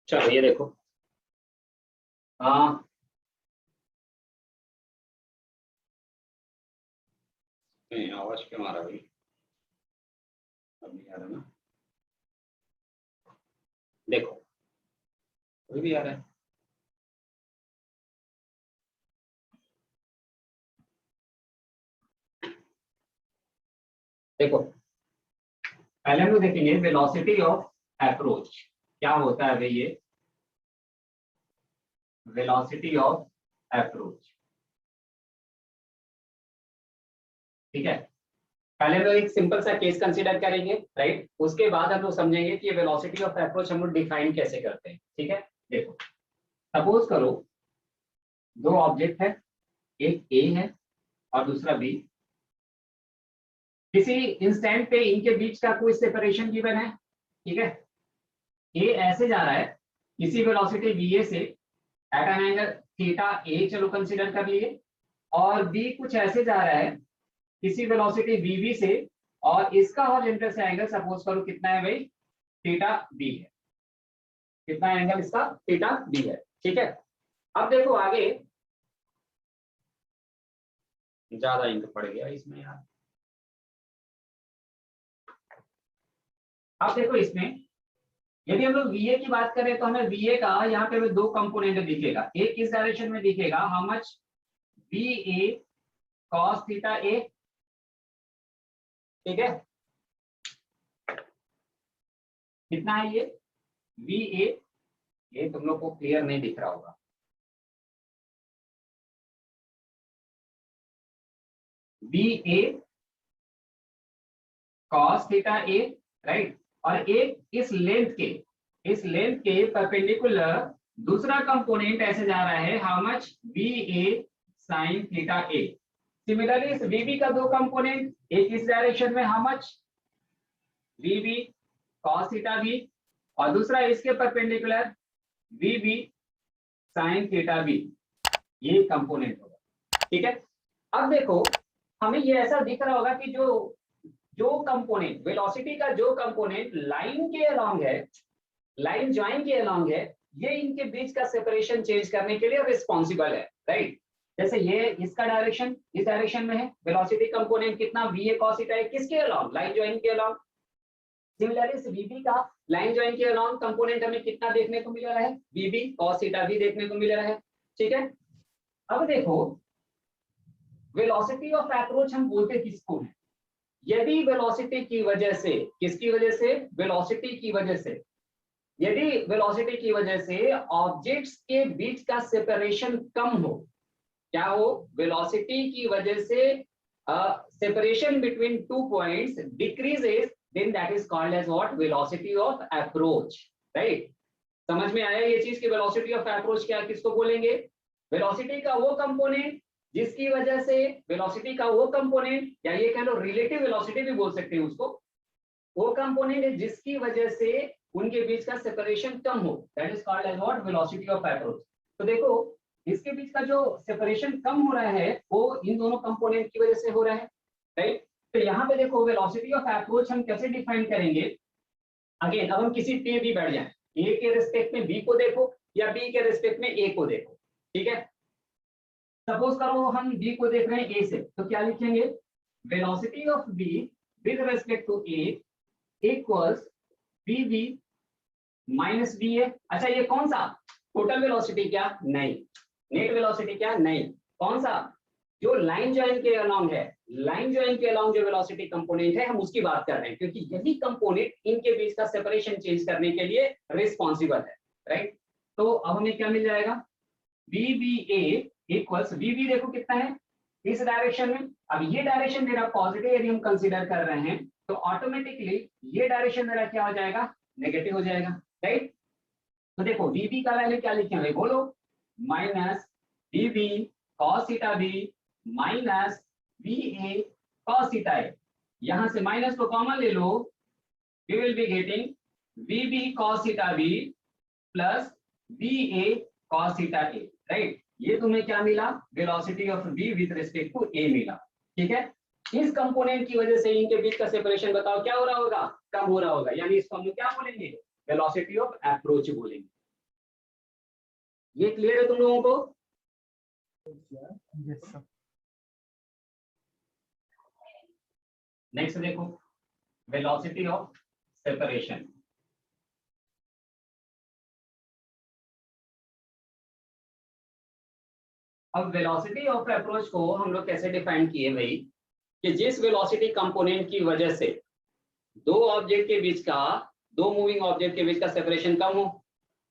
चलो ये देखो, हाँ नहीं आवाज क्यों आ रहा है भाई? अब नहीं आ रहा ना, देखो कोई भी आ रहा है। देखो पहले हम लोग देखेंगे वेलोसिटी ऑफ अप्रोच क्या होता है भाई। ये वेलोसिटी ऑफ अप्रोच, ठीक है। पहले हम लोग एक सिंपल सा केस कंसीडर करेंगे, राइट। उसके बाद हम लोग समझेंगे कि ये वेलोसिटी ऑफ अप्रोच हम लोग डिफाइन कैसे करते हैं, ठीक है। देखो सपोज करो दो ऑब्जेक्ट है, एक ए है और दूसरा बी। किसी इंस्टेंट पे इनके बीच का कोई सेपरेशन गिवन है, ठीक है। ए ऐसे जा रहा है किसी वेलोसिटी वीए से एट एन एंगल थीटा ए, चलो कंसीडर कर लिए। और बी कुछ ऐसे जा रहा है किसी वेलोसिटी वीबी से, और इसका हॉरिजॉन्टल से एंगल सपोज करो कितना है भाई, थीटा बी है। कितना एंगल इसका, थीटा बी है, ठीक है। अब देखो आगे, ज्यादा इंक पड़ गया इसमें यार। अब देखो इसमें यदि हम लोग VA की बात करें तो हमें VA का यहाँ पे दो कंपोनेंट दिखेगा। एक किस डायरेक्शन में दिखेगा, how much VA cos theta A, ठीक है। कितना है ये VA, ये तुम लोग को क्लियर नहीं दिख रहा होगा। VA cos theta A, right. और एक इस लेंथ के परपेंडिकुलर दूसरा कंपोनेंट ऐसे जा रहा है, how much VA sin theta A। Similarly इस VB का दो कंपोनेंट, एक इस डायरेक्शन में how much VB cos theta B, और दूसरा इसके perpendicular VB sin theta B। ये कंपोनेंट होगा, ठीक है। अब देखो हमें ये ऐसा दिख रहा होगा कि जो जो कंपोनेंट वेलोसिटी का जो कंपोनेंट लाइन के अलोंग है, लाइन ज्वाइन के अलोंग है, ये इनके बीच का सेपरेशन चेंज करने के लिए रिस्पॉन्सिबल है, राइट। जैसे ये इसका डायरेक्शन इस डायरेक्शन में है, वेलोसिटी कंपोनेंट कितना VA cos थीटा है, किसके अलोंग, लाइन ज्वाइन के अलोंग। सिमिलरली इस VB का लाइन ज्वाइन के अलोंग कंपोनेंट हमें कितना देखने को मिल रहा है, VB cos थीटा भी देखने को मिल रहा है, ठीक है। अब देखो वेलोसिटी ऑफ अप्रोच हम बोलते किसको है, यदि वेलोसिटी की वजह से, किसकी वजह से, वेलोसिटी की वजह से, यदि वेलोसिटी की वजह से ऑब्जेक्ट्स के बीच का सेपरेशन कम हो, क्या हो, वेलोसिटी की वजह से separation between two points decreases, then that is called as what, velocity of approach, right. समझ में आया ये चीज की वेलोसिटी ऑफ अप्रोच क्या, किसको बोलेंगे, वेलोसिटी का वो कंपोनेंट जिसकी वजह से, वेलोसिटी का वो कंपोनेंट, या ये कह लो रिलेटिव वेलोसिटी भी बोल सकते हैं उसको, वो कंपोनेंट है जिसकी वजह से उनके बीच का सेपरेशन कम हो, that is called as what, velocity of approach. तो देखो इसके बीच का जो सेपरेशन कम हो रहा है वो इन दोनों कंपोनेंट की वजह से हो रहा है, राइट। तो यहाँ पे देखो वेलोसिटी ऑफ अप्रोच हम कैसे डिफाइन करेंगे। अगेन अब हम किसी पे भी बैठ जाए, ए के रिस्पेक्ट में बी को देखो या बी के रिस्पेक्ट में ए को देखो, ठीक है। सपोज करो हम बी को देख रहे हैं ए से, तो क्या लिखेंगे, velocity of B with respect to A equals VB minus VA। अच्छा ये कौन सा, टोटल वेलोसिटी क्या, नहीं, नेट वेलोसिटी क्या, नहीं, कौन सा, जो लाइन ज्वाइन के अलोंग है, लाइन ज्वाइन के अलोंग जो वेलोसिटी कंपोनेंट है हम उसकी बात कर रहे हैं, क्योंकि यही कंपोनेंट इनके बीच का सेपरेशन चेंज करने के लिए रिस्पॉन्सिबल है, राइट। तो अब हमें क्या मिल जाएगा, VBA इक्वल्स, VB देखो कितना है इस डायरेक्शन में। अब ये डायरेक्शन मेरा पॉजिटिव यदि हम कंसीडर कर रहे हैं तो ऑटोमेटिकली ये डायरेक्शन मेरा क्या हो जाएगा, नेगेटिव हो जाएगा, राइट। तो देखो VB का वैल्यू क्या लिखेंगे, बोलो, minus VB cos theta B minus VA cos theta A। यहां से माइनस को कॉमन ले लो, we will be getting VB cos theta B plus VA cos theta A, right. ये तुम्हें क्या मिला, velocity of B with respect to A मिला, ठीक है। इस कंपोनेंट की वजह से इनके बीच का सेपरेशन बताओ क्या हो रहा होगा, कम हो रहा होगा, यानी इसको हम लोग क्या बोलेंगे, वेलोसिटी ऑफ अप्रोच बोलेंगे, ये क्लियर है तुम लोगों को? नेक्स्ट देखो, वेलोसिटी ऑफ सेपरेशन। अब वेलोसिटी ऑफ अप्रोच को हम लोग कैसे डिफाइन किए भाई, कि जिस वेलोसिटी कंपोनेंट की वजह से दो ऑब्जेक्ट के बीच का, दो मूविंग ऑब्जेक्ट के बीच का सेपरेशन कम हो,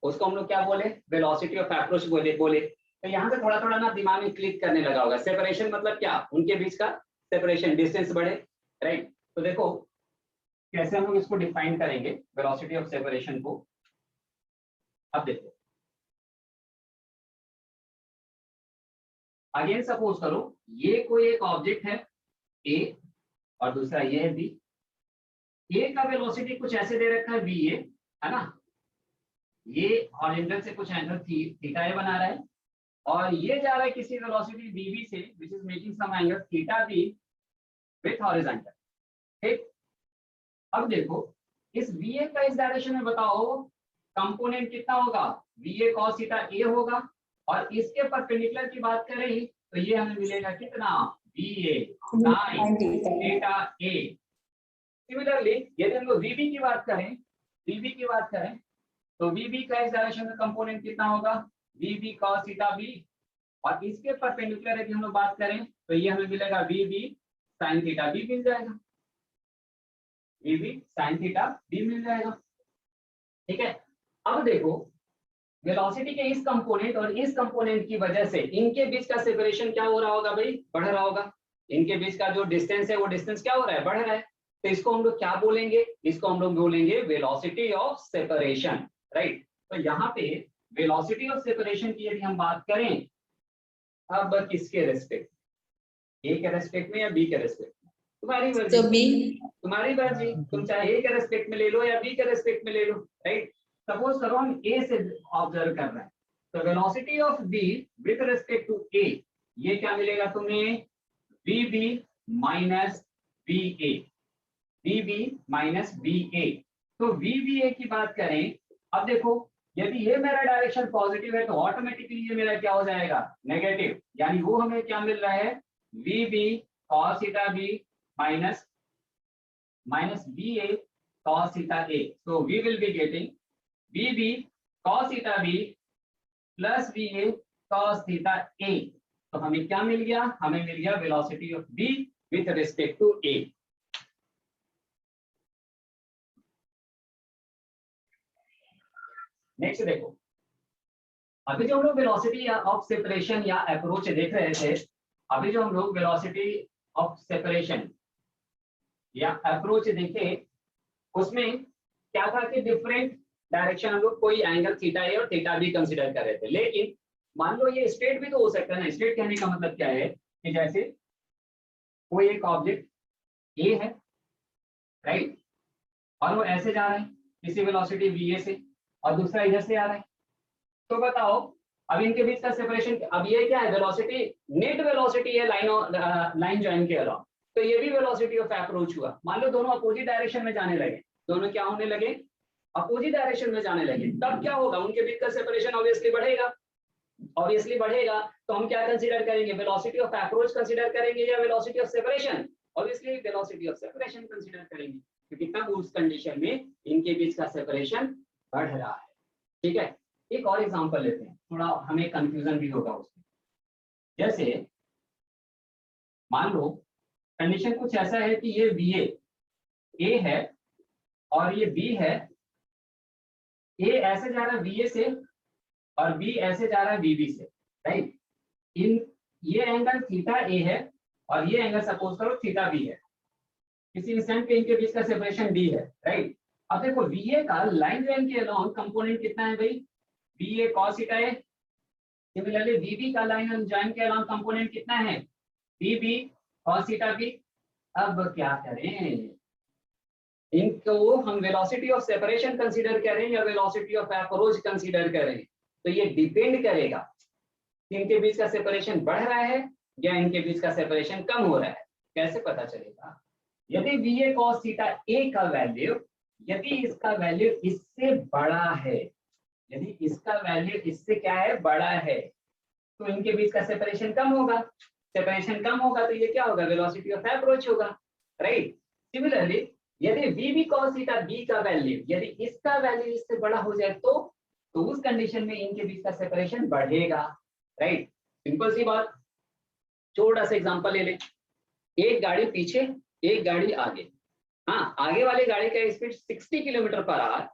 उसको हम लोग क्या बोले, वेलोसिटी ऑफ अप्रोच बोले। तो यहाँ से थोड़ा थोड़ा ना दिमाग में क्लिक करने लगा होगा। सेपरेशन मतलब क्या, उनके बीच का सेपरेशन, डिस्टेंस बढ़े, राइट। तो देखो कैसे हम लोग इसको डिफाइन करेंगे वेलोसिटी ऑफ सेपरेशन को। अब देखो, अगेन सपोज करो ये कोई एक ऑब्जेक्ट है ए और दूसरा ये है बी। ए का वेलोसिटी कुछ ऐसे दे रखा है बी ए, है ना, ये हॉरिजॉन्टल से कुछ एंगल थीटा ए बना रहा है, और ये जा रहा है किसी वेलोसिटी बीबी से which is making some angle theta B with horizontal, ठीक। अब देखो इस वी ए का इस डायरेक्शन में बताओ कंपोनेंट कितना होगा, वी ए कॉस थीटा ए होगा, और इसके परपेंडिकुलर की बात करें तो ये हमें मिलेगा कितना, V A sine theta A. Similarly यदि हम लोग वीबी की बात करें, वीबी की बात करें तो वीबी का इस डायरेक्शन में कंपोनेंट कितना होगा, वीबी cos थीटा बी, और इसके परपेंडिकुलर यदि हम लोग बात करें तो ये हमें मिलेगा वीबी sin थीटा बी मिल जाएगा, वीबी sin थीटा बी मिल जाएगा, ठीक है। अब देखो वेलोसिटी के इस कंपोनेंट और इस कंपोनेंट की वजह से इनके बीच का सेपरेशन क्या हो रहा होगा भाई, बढ़ रहा होगा। इनके बीच का जो डिस्टेंस है वो डिस्टेंस क्या हो रहा है, बढ़ रहा है। तो इसको हम लोग क्या बोलेंगे, इसको हम लोग बोलेंगे वेलोसिटी ऑफ सेपरेशन, राइट। तो यहाँ पे वेलोसिटी ऑफ सेपरेशन की यदि हम बात करें, अब किसके रेस्पेक्ट, ए के रेस्पेक्ट में या बी के रेस्पेक्ट में, तुम्हारी मर्जी, तुम्हारी मर्जी, तुम चाहे ए के रेस्पेक्ट में ले लो या बी के रेस्पेक्ट में ले लो, राइट। सपोज करो हम ए से ऑब्जर्व कर रहे हैं, तो velocity of B with respect to A, ये क्या मिलेगा तुम्हें, V B minus B A, V B minus B A. तो वी बी ए की बात करें, अब देखो यदि ये मेरा डायरेक्शन पॉजिटिव है तो ऑटोमेटिकली ये मेरा क्या हो जाएगा, नेगेटिव, यानी वो हमें क्या मिल रहा है, V B cos theta B minus minus B A cos theta A. So we will be getting V B cos theta B plus V A cos theta A. तो हमें क्या मिल गया, हमें मिल गया velocity of B with respect to A. Next देखो, अभी जो हम लोग वेलोसिटी ऑफ सेपरेशन या अप्रोच देख रहे थे, अभी जो हम लोग वेलोसिटी ऑफ सेपरेशन या अप्रोच देखे, उसमें क्या था कि डिफरेंट डायरेक्शन हम लोग कोई एंगल थीटा ए और थीटा बी कंसीडर कर रहे थे। लेकिन मान लो ये स्ट्रेट भी तो हो सकता है ना। स्ट्रेट कहने का मतलब क्या है कि जैसे कोई एक ऑब्जेक्ट ए है, राइट, और वो ऐसे जा रहा है किसी वेलोसिटी वी ए से, और दूसरा इधर से आ रहा है, तो बताओ अब इनके बीच का सेपरेशन, अब ये क्या है, वेलोसिटी, नेट वेलोसिटी है लाइन ज्वाइन के अलावा, तो ये भी वेलोसिटी ऑफ अप्रोच हुआ। मान लो दोनों अपोजिट डायरेक्शन में जाने लगे, दोनों क्या होने लगे, अपोजिट डायरेक्शन में जाने लगे, तब क्या होगा, उनके बीच का सेपरेशन ऑब्वियसली बढ़ेगा, ऑब्वियसली बढ़ेगा। तो हम क्या कंसीडर करेंगे, वेलोसिटी ऑफ अप्रोच कंसीडर करेंगे या velocity of separation, obviously velocity of separation consider करेंगे, क्योंकि तब उस कंडीशन में इनके बीच का सेपरेशन बढ़ रहा है, ठीक है। एक और एग्जांपल लेते हैं, थोड़ा हमें कंफ्यूजन भी होगा उसमें। जैसे मान लो कंडीशन कुछ ऐसा है कि ये बी ए है और ये बी है, ए ऐसे जा रहा है बी ए से और बी ऐसे जा रहा है बीबी से, राइट। इन ये एंगल थीटा ए है और ये एंगल सपोज करो थीटा बी है, किसी इंस्टेंट पे इनके बीच का सेपरेशन डी है, राइट। अब देखो वी ए का लाइन ज्वाइन के अलोंग कंपोनेंट कितना है भाई, B A cos theta A. Similarly बीबी का लाइन ज्वाइन के अलोंग कंपोनेंट कितना है, बीबी कॉस थीटा बी। अब क्या करें, इनको हम वेलोसिटी ऑफ सेपरेशन कंसीडर करें या वेलोसिटी ऑफ अप्रोच कंसीडर करें, तो ये डिपेंड करेगा कि इनके बीच का सेपरेशन बढ़ रहा है या इनके बीच का सेपरेशन कम हो रहा है। कैसे पता चलेगा, यदि वी ए कॉस थीटा ए का वैल्यू, यदि इसका वैल्यू इससे बड़ा है, यदि इसका वैल्यू इससे क्या है, बड़ा है, तो इनके बीच का सेपरेशन कम होगा। सेपरेशन कम होगा तो ये क्या होगा, वेलोसिटी ऑफ अप्रोच होगा, राइट। सिमिलरली यदि v b cos theta b का वैल्यू, यदि इसका वैल्यू इससे बड़ा हो जाए तो उस कंडीशन में इनके बीच का सेपरेशन बढ़ेगा, राइट। सिंपल सी बात। छोटा सा एग्जांपल ले ले, एक गाड़ी पीछे, एक गाड़ी आगे। हाँ, आगे वाली गाड़ी का स्पीड 60 किलोमीटर पर आवर,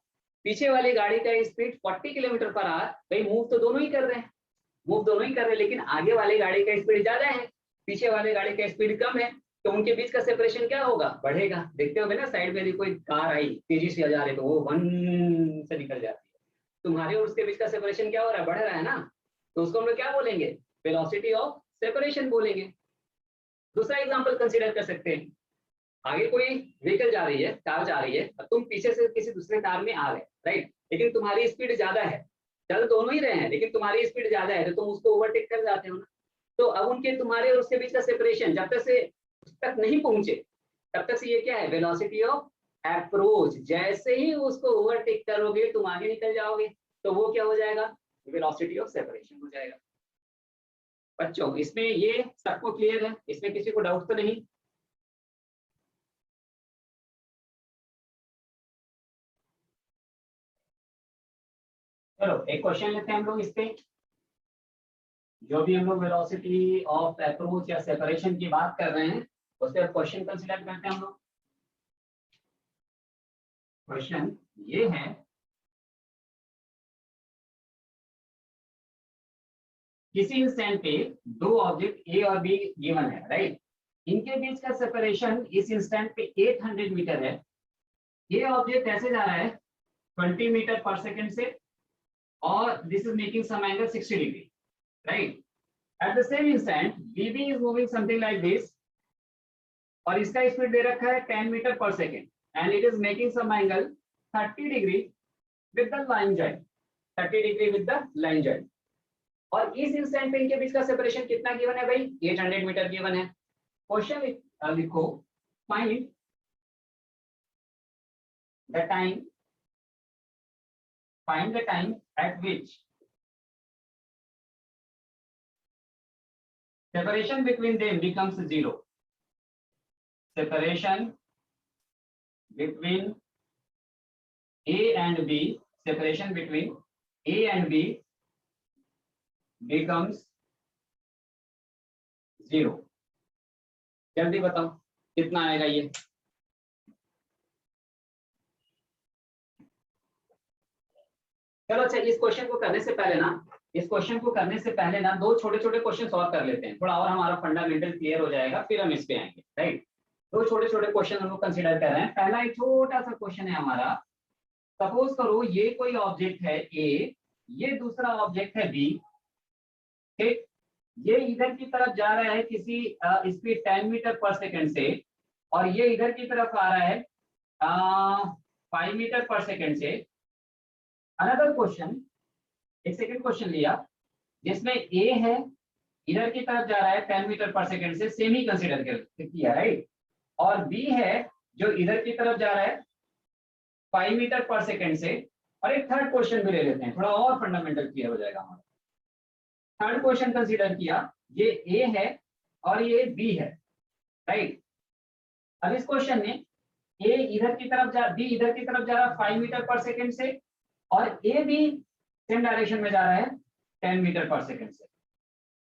पीछे वाली गाड़ी का स्पीड 40 किलोमीटर पर आवर। भाई मूव तो दोनों ही कर रहे हैं, मूव दोनों ही कर रहे हैं, लेकिन आगे वाली गाड़ी का स्पीड ज्यादा है, पीछे वाले गाड़ी का स्पीड कम है, तो उनके बीच का सेपरेशन क्या होगा, बढ़ेगा। देखते हो ना, साइड में यदि कोई कार आई तेजी से जा रही तो वो वन से निकल जाती है, तुम्हारे और उसके बीच का सेपरेशन क्या हो रहा है, बढ़ रहा है ना, तो उसको हम लोग क्या बोलेंगे, वेलोसिटी ऑफ सेपरेशन बोलेंगे। दूसरा एग्जांपल कंसीडर कर सकते हैं, आगे कोई व्हीकल जा रही है, कार जा रही है, और तुम पीछे से किसी दूसरे कार में आ रहे, राइट, लेकिन तुम्हारी स्पीड ज्यादा है, चल दोनों ही रहे हैं लेकिन तुम्हारी स्पीड ज्यादा है, तो तुम उसको ओवरटेक कर जाते हो ना। तो अब उनके तुम्हारे और उसके बीच का सेपरेशन जब तक से उस तक नहीं पहुंचे तब तक से ये क्या है, वेलोसिटी ऑफ अप्रोच। जैसे ही उसको ओवरटेक करोगे तुम आगे निकल जाओगे, तो वो क्या हो जाएगा, वेलोसिटी ऑफ सेपरेशन हो जाएगा। बच्चों इसमें ये सबको क्लियर है, इसमें किसी को डाउट तो नहीं? चलो एक क्वेश्चन लेते हैं हम लोग इस पे। जो भी हम लोग वेलोसिटी ऑफ अप्रोच या सेपरेशन की बात कर रहे हैं उस पर क्वेश्चन कंसीडर करते हैं हम लोग। क्वेश्चन ये है, किसी इंस्टेंट पे दो ऑब्जेक्ट ए और बी गिवन है, राइट। इनके बीच का सेपरेशन इस इंस्टेंट पे 800 मीटर है। ये ऑब्जेक्ट ऐसे जा रहा है 20 मीटर पर सेकंड से, और this is making some angle 60 degree, right. At the same instant BB is moving something like this, और इसका स्पीड दे रखा है 10 मीटर पर second, and it is making some angle 30 degree with the line joint, 30 degree with the line joint. और इस instant पे इनके बीच का सेपरेशन कितना गिवन है भाई, 800 मीटर गिवन है। क्वेश्चन लिखो, find the time, find the time at which separation between them becomes zero. Separation between A and B, separation between A and B becomes zero. जल्दी बताओ कितना आएगा ये। चलो अच्छा, इस क्वेश्चन को करने से पहले ना, दो छोटे छोटे क्वेश्चन सॉल्व कर लेते हैं, थोड़ा और हमारा फंडामेंटल क्लियर हो जाएगा, फिर हम इस पे आएंगे, राइट। दो छोटे छोटे क्वेश्चन हम लोग कंसीडर कर रहे हैं। पहला एक छोटा सा क्वेश्चन है हमारा, सपोज करो ये कोई ऑब्जेक्ट है ए, ये दूसरा ऑब्जेक्ट है बी, ठीक। ये इधर की तरफ जा रहा है किसी स्पीड 10 मीटर पर सेकंड से, और ये इधर की तरफ आ रहा है 5 मीटर पर सेकंड से। अनदर क्वेश्चन, एक सेकंड क्वेश्चन लिया जिसमें ए है, इधर की तरफ जा रहा है 10 मीटर पर सेकंड से, सेम ही कंसीडर किया, राइट। और बी है जो इधर की तरफ जा रहा है 5 मीटर पर सेकंड से। और एक थर्ड क्वेश्चन भी ले लेते हैं, थोड़ा और फंडामेंटल क्लियर हो जाएगा हमारा। थर्ड क्वेश्चन कंसीडर किया, ये ए है और ये बी है, राइट। अब इस क्वेश्चन में ए इधर की तरफ जा, बी इधर की तरफ जा रहा है 5 मीटर पर सेकंड से, और ए भी सेम डायरेक्शन में जा रहा है 10 मीटर पर सेकंड से।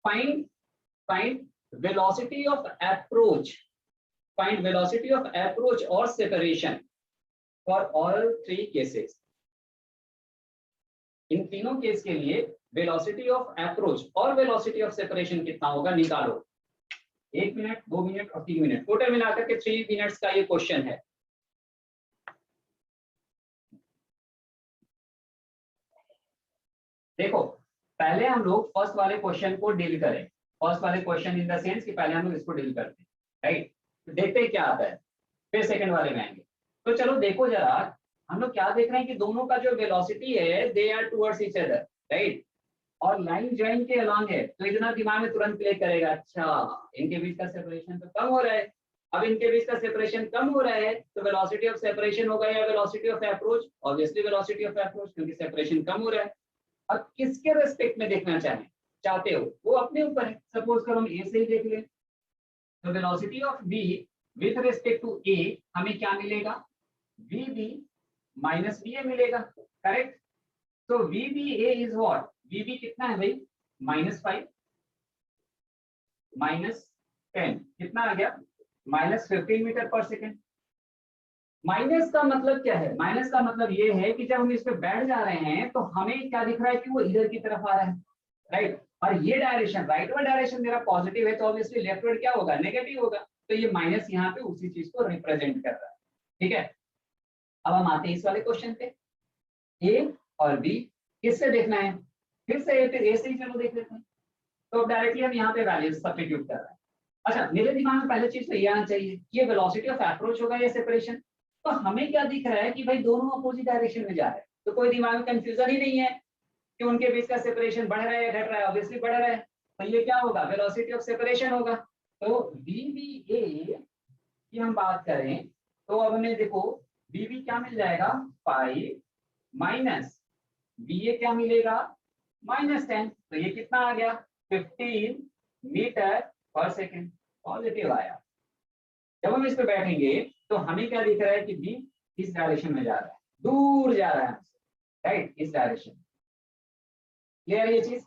Find velocity of approach, find velocity of approach और separation for all three cases. इन तीनों केस के लिए वेलोसिटी ऑफ अप्रोच और वेलोसिटी ऑफ सेपरेशन कितना होगा निकालो। 1 मिनट, 2 मिनट और 3 मिनट, टोटल मिलाकर के 3 मिनट्स का ये क्वेश्चन है। देखो पहले हम लोग फर्स्ट वाले क्वेश्चन को डील करें, फर्स्ट वाले क्वेश्चन इन द सेंस कि पहले हम लोग इसको डील करते हैं, राइट। तो देखते हैं क्या आता है, फिर सेकंड वाले में आएंगे। तो चलो देखो जरा, हम लोग क्या देख रहे हैं कि दोनों का जो वेलोसिटी है they are towards each other, right, और लाइन जॉइन के अलॉन्ग है, तो इतना दिमाग में तुरंत प्ले करेगा, अच्छा इनके बीच का सेपरेशन तो कम हो रहा है, अब इनके बीच का सेपरेशन कम हो रहा है तो वेलोसिटी ऑफ सेपरेशन होगा या velocity of approach, obviously velocity of approach, क्योंकि सेपरेशन कम हो रहा है। अब किसके रेस्पेक्ट में देखना चाहते हो वो अपने ऊपर है। सपोज करो हम ए से ही देख लें, तो velocity of v with respect to a हमें क्या मिलेगा, vb माइनस va मिलेगा, करेक्ट। तो vba इज व्हाट, vb कितना है भाई, -5 -10 कितना आ गया, -15 मीटर पर सेकेंड। माइनस का मतलब क्या है, माइनस का मतलब ये है कि जब हम इस पे बैठ जा रहे हैं तो हमें क्या दिख रहा है कि वो इधर की तरफ आ रहा है, राइट। और ये डायरेक्शन राइट वर्ड डायरेक्शन मेरा पॉजिटिव है तो ऑब्वियसली लेफ्ट वर्ड क्या होगा, नेगेटिव होगा। तो ये माइनस यहाँ पे उसी चीज को रिप्रेजेंट कर रहा है, ठीक है। अब हम आते हैं इस वाले क्वेश्चन पे, ए और बी किससे देखना है, फिर से ए से ही चलो देख लेते हैं। तो अब डायरेक्टली हम यहाँ पे वैल्यूज सब्स्टिट्यूट कर रहे हैं। अच्छा, मेरे दिमाग में पहले चीज तो ये आना चाहिए कि ये वेलोसिटी ऑफ अप्रोच होगा या सेपरेशन। तो हमें क्या दिख रहा है कि भाई दोनों अपोजिट डायरेक्शन में जा रहे हैं, तो कोई दिमाग में कंफ्यूजन ही नहीं है कि उनके बीच का सेपरेशन बढ़ रहा है या घट रहा है, ऑब्वियसली बढ़ रहा है। तो ये क्या होगा, वेलोसिटी ऑफ सेपरेशन होगा। तो VBA की हम बात करें तो अब हमें देखो VB क्या मिल जाएगा 5 माइनस VA क्या मिलेगा -10, तो ये कितना आ गया 15 मीटर पर सेकेंड, पॉजिटिव आया। जब हम इस पे बैठेंगे तो हमें क्या दिख रहा है कि बी इस डायरेक्शन में जा रहा है, दूर जा रहा है हमसे, राइट, इस डायरेक्शन। क्लियर ये चीज।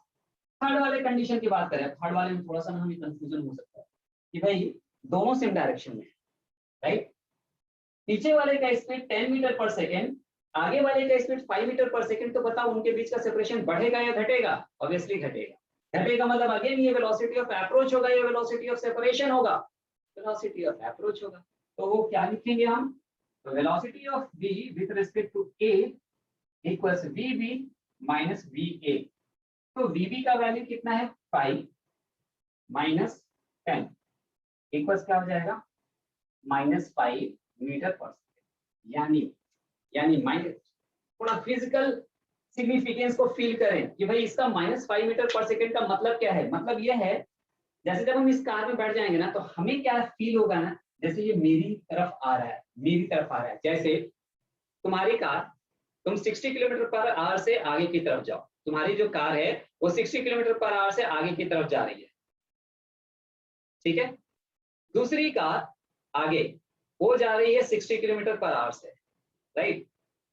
थर्ड वाले कंडीशन की बात करें, थर्ड वाले में थोड़ा सा हमें कंफ्यूजन हो सकता है कि भाई दोनों सेम डायरेक्शन में, राइट। पीछे वाले का स्पीड 10 मीटर पर सेकेंड, आगे वाले का स्पीड 5 मीटर पर सेकेंड, तो बताओ उनके बीच का सेपरेशन बढ़ेगा या घटेगा, ऑब्वियसली घटेगा। घटेगा मतलब अगेन ये वेलोसिटी ऑफ अप्रोच होगा या वेलोसिटी ऑफ सेपरेशन होगा, वेलोसिटी ऑफ अप्रोच होगा। तो वो क्या लिखेंगे हम, तो velocity of v with respect to a equals vb minus va। तो vb का वैल्यू कितना है 5 -10 इक्वल्स क्या हो जाएगा -5 मीटर पर सेकेंड। यानी माइनस, थोड़ा फिजिकल सिग्निफिकेंस को फील करें कि भाई इसका -5 मीटर पर सेकेंड का मतलब क्या है। मतलब यह है जैसे जब हम इस कार में बैठ जाएंगे ना तो हमें क्या फील होगा ना, जैसे ये मेरी तरफ आ रहा है, मेरी तरफ आ रहा है। जैसे तुम्हारी कार, तुम 60 किलोमीटर पर आवर से आगे की तरफ जाओ, तुम्हारी जो कार है वो 60 किलोमीटर पर आवर से आगे की तरफ जा रही है, ठीक है। दूसरी कार आगे वो जा रही है 60 किलोमीटर पर आवर से, राइट।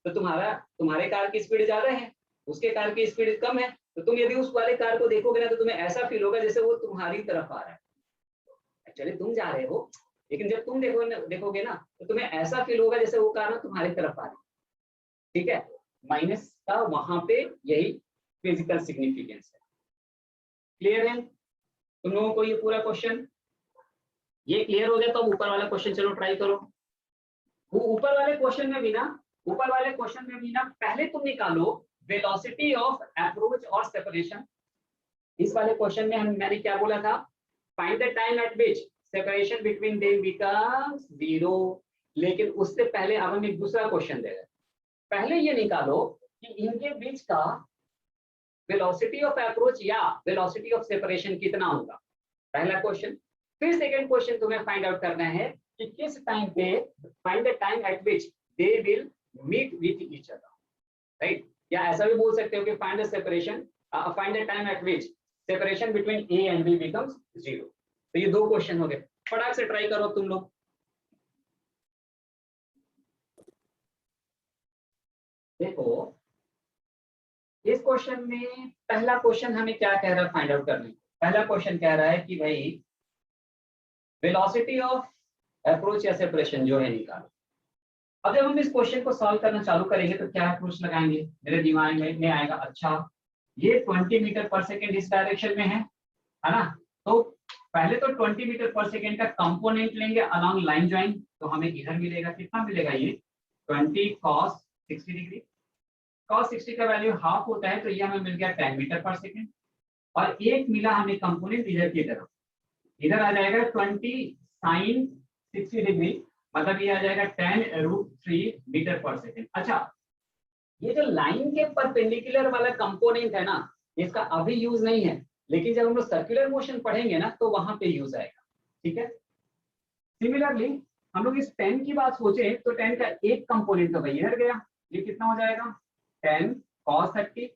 तो तुम्हारे कार की स्पीड ज्यादा है, उसके कार की स्पीड कम है, तो तुम यदि उस वाले कार को देखोगे ना तो तुम्हें ऐसा फील होगा जैसे वो तुम्हारी तरफ आ रहा है। एक्चुअली तुम जा रहे हो, लेकिन जब तुम देखोगे ना तो तुम्हें ऐसा फील होगा जैसे वो कार ना तुम्हारी तरफ आ रही है, ठीक है। माइनस का वहां पे यही फिजिकल सिग्निफिकेंस है। क्लियर है तुम लोगों को ये पूरा क्वेश्चन? ये क्लियर हो गया तो ऊपर वाला क्वेश्चन चलो ट्राई करो। वो ऊपर वाले क्वेश्चन में भी ना पहले तुम निकालो वेलोसिटी ऑफ अप्रोच और सेपरेशन। इस वाले क्वेश्चन में मैंने क्या बोला था, find the time at which separation between them becomes 0। लेकिन उससे पहले अब हम एक दूसरा क्वेश्चन दे रहे हैं। पहले ये निकालो कि इनके बीच का वेलोसिटी ऑफ अप्रोच या वेलोसिटी ऑफ सेपरेशन कितना होगा, पहला क्वेश्चन। फिर सेकंड क्वेश्चन तुम्हें फाइंड आउट करना है कि किस टाइम पे, find the time at which they will meet with each other, right. या ऐसा भी बोल सकते हो कि find the separation, find the time at which separation between A and B becomes 0। तो ये दो क्वेश्चन हो गए, फटाक से ट्राई करो तुम लोग। देखो इस क्वेश्चन में पहला क्वेश्चन हमें क्या कह रहा है फाइंड आउट करने। पहला क्वेश्चन कह रहा है कि भाई वेलोसिटी ऑफ अप्रोच या सेपरेशन जो है निकालो। अब जब हम इस क्वेश्चन को सॉल्व करना चालू करेंगे तो क्या अप्रोच लगाएंगे, मेरे दिमाग में आएगा अच्छा ये 20 मीटर पर सेकेंड इस डायरेक्शन में है ना। तो पहले तो 20 मीटर पर सेकेंड का कंपोनेंट लेंगे अलोंग लाइन ज्वाइन, तो हमें इधर मिलेगा, कितना मिलेगा ये 20 cos 60 डिग्री। cos 60 का वैल्यू हाफ होता है तो ये हमें मिल गया 10 मीटर पर सेकेंड। और एक मिला हमें कंपोनेंट इधर की तरफ, इधर आ जाएगा 20 sin 60 डिग्री, मतलब ये आ जाएगा 10√3 मीटर पर सेकेंड। अच्छा, ये जो लाइन के परपेंडिकुलर वाला कंपोनेंट है ना, इसका अभी यूज नहीं है, लेकिन जब हम लोग सर्कुलर मोशन पढ़ेंगे ना तो वहां पे यूज आएगा, ठीक है। सिमिलरली हम लोग इस 10 की बात सोचे तो 10 का एक कंपोनेंट तो भाई इधर गया, ये कितना हो जाएगा 10 cos 30,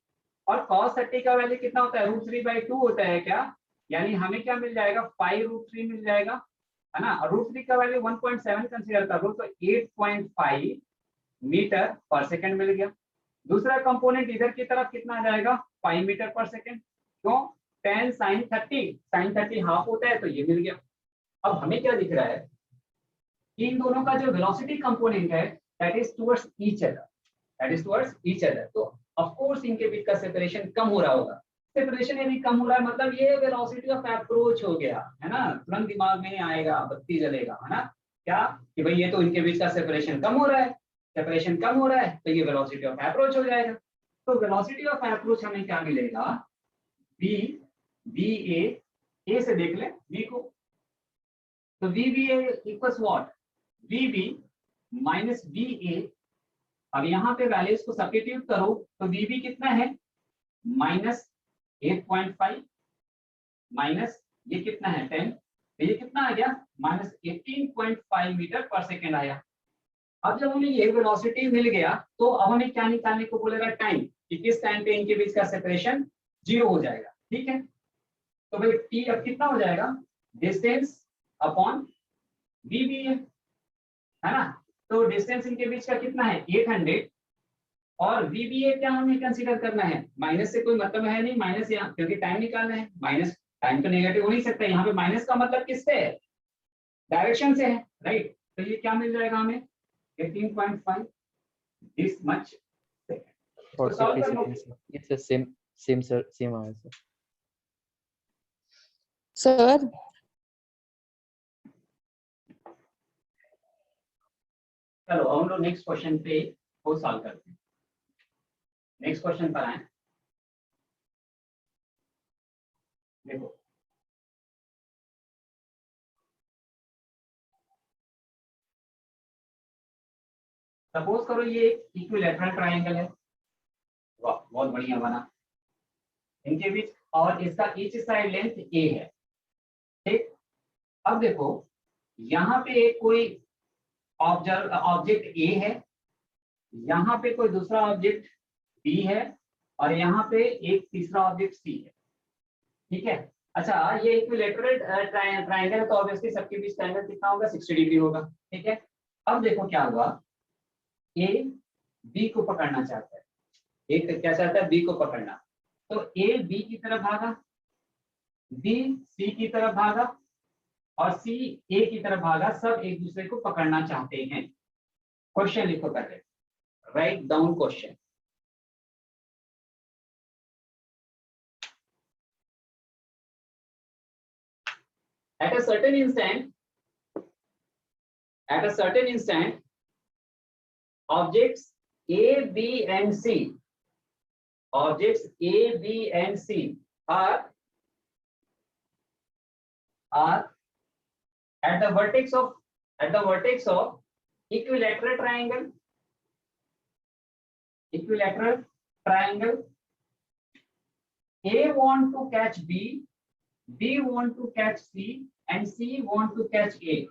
और cos 30 का वैल्यू कितना होता है √3/2 होता है क्या, यानी हमें क्या मिल जाएगा 5√3 मिल जाएगा, है ना। और √3 का वैल्यू 1.7 कंसीडर कर लो तो 8.5 मीटर पर सेकंड मिल गया। दूसरा कंपोनेंट इधर की तरफ कितना आ जाएगा 5 मीटर पर सेकंड, क्यों 10 sin 30 हाफ होता है तो ये मिल गया। अब हमें क्या दिख रहा है कि इन दोनों का जो वेलोसिटी कंपोनेंट है that is towards each other, तो ऑफ कोर्स इनके बीच का सेपरेशन कम हो रहा होगा। सेपरेशन यदि कम हो रहा है मतलब ये वेलोसिटी ऑफ अप्रोच हो गया, है ना। तुरंत दिमाग में आएगा, बत्ती जलेगा, है ना, क्या कि भाई ये तो इनके बीच का सेपरेशन कम हो रहा है, सेपरेशन कम हो रहा है तो ये वेलोसिटी ऑफ अप्रोच हो जाएगा। तो वेलोसिटी ऑफ अप्रोच हमें क्या मिलेगा ए से देख ले v को, तो VBA equals what VB minus VA। अब यहाँ पे वैल्यूज को सब्स्टिट्यूट करो तो VB कितना है -8.5 माइनस ये कितना है 10, तो ये कितना आ गया -18.5 मीटर पर सेकेंड आया। अब जब हमें ये वेलोसिटी मिल गया तो अब हमें क्या निकालने को बोलेगा टाइम, कि किस टाइम पे इनके बीच का सेपरेशन 0 हो जाएगा, ठीक है। तो भाई t अब कितना हो जाएगा डिस्टेंस अपॉन VBA, है ना। तो डिस्टेंस इनके बीच का कितना है 800, और VBA क्या हमें कंसीडर करना है, माइनस से कोई मतलब है नहीं, माइनस यहाँ क्योंकि टाइम निकालना है, माइनस टाइम तो नेगेटिव हो नहीं सकता, यहाँ पे माइनस का मतलब किससे है डायरेक्शन से है, राइट। तो ये क्या मिल जाएगा हमें 18.5 दिस मच और तो सॉल्व कर लो। yes sir, same sir, same answer sir चलो हम लोग नेक्स्ट क्वेश्चन पे वो सॉल्व करते हैं। नेक्स्ट क्वेश्चन पर आए, देखो सपोज करो ये इक्विलैटरल ट्रायंगल है, वाह बहुत बढ़िया बना, इनके बीच और इसका ईच साइड लेंथ a है, ठीक। अब देखो यहाँ पे एक कोई ऑब्जेक्ट a है, यहाँ पे कोई दूसरा ऑब्जेक्ट b है, और यहाँ पे एक तीसरा ऑब्जेक्ट c है, ठीक है। अच्छा ये इक्विलैटरल ट्रायंगल है तो ऑब्वियसली सबके बीच का एंगल कितना होगा 60 डिग्री होगा, ठीक है। अब देखो क्या हुआ a b को पकड़ना चाहता है, एक क्या चाहता है b को पकड़ना, तो a b की तरफ भागा, b c की तरफ भागा, और c a की तरफ भागा, सब एक दूसरे को पकड़ना चाहते हैं। क्वेश्चन लिखो पहले, write down question. At a certain instant, objects A, B, and C are at the vertex of equilateral triangle. A want to catch B, B want to catch C, and C want to catch A.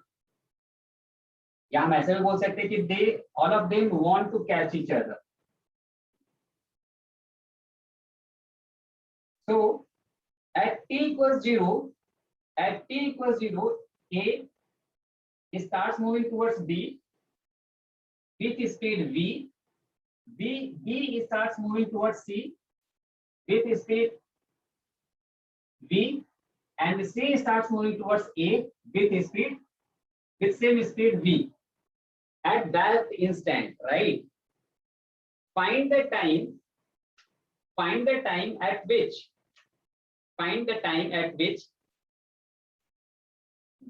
या हम ऐसे भी बोल सकते हैं कि they all of them want to catch each other. So at t equals 0, A starts moving towards B with speed V. B starts moving towards C with speed V, and C starts moving towards A with same speed V. At that instant, right? Find the time at which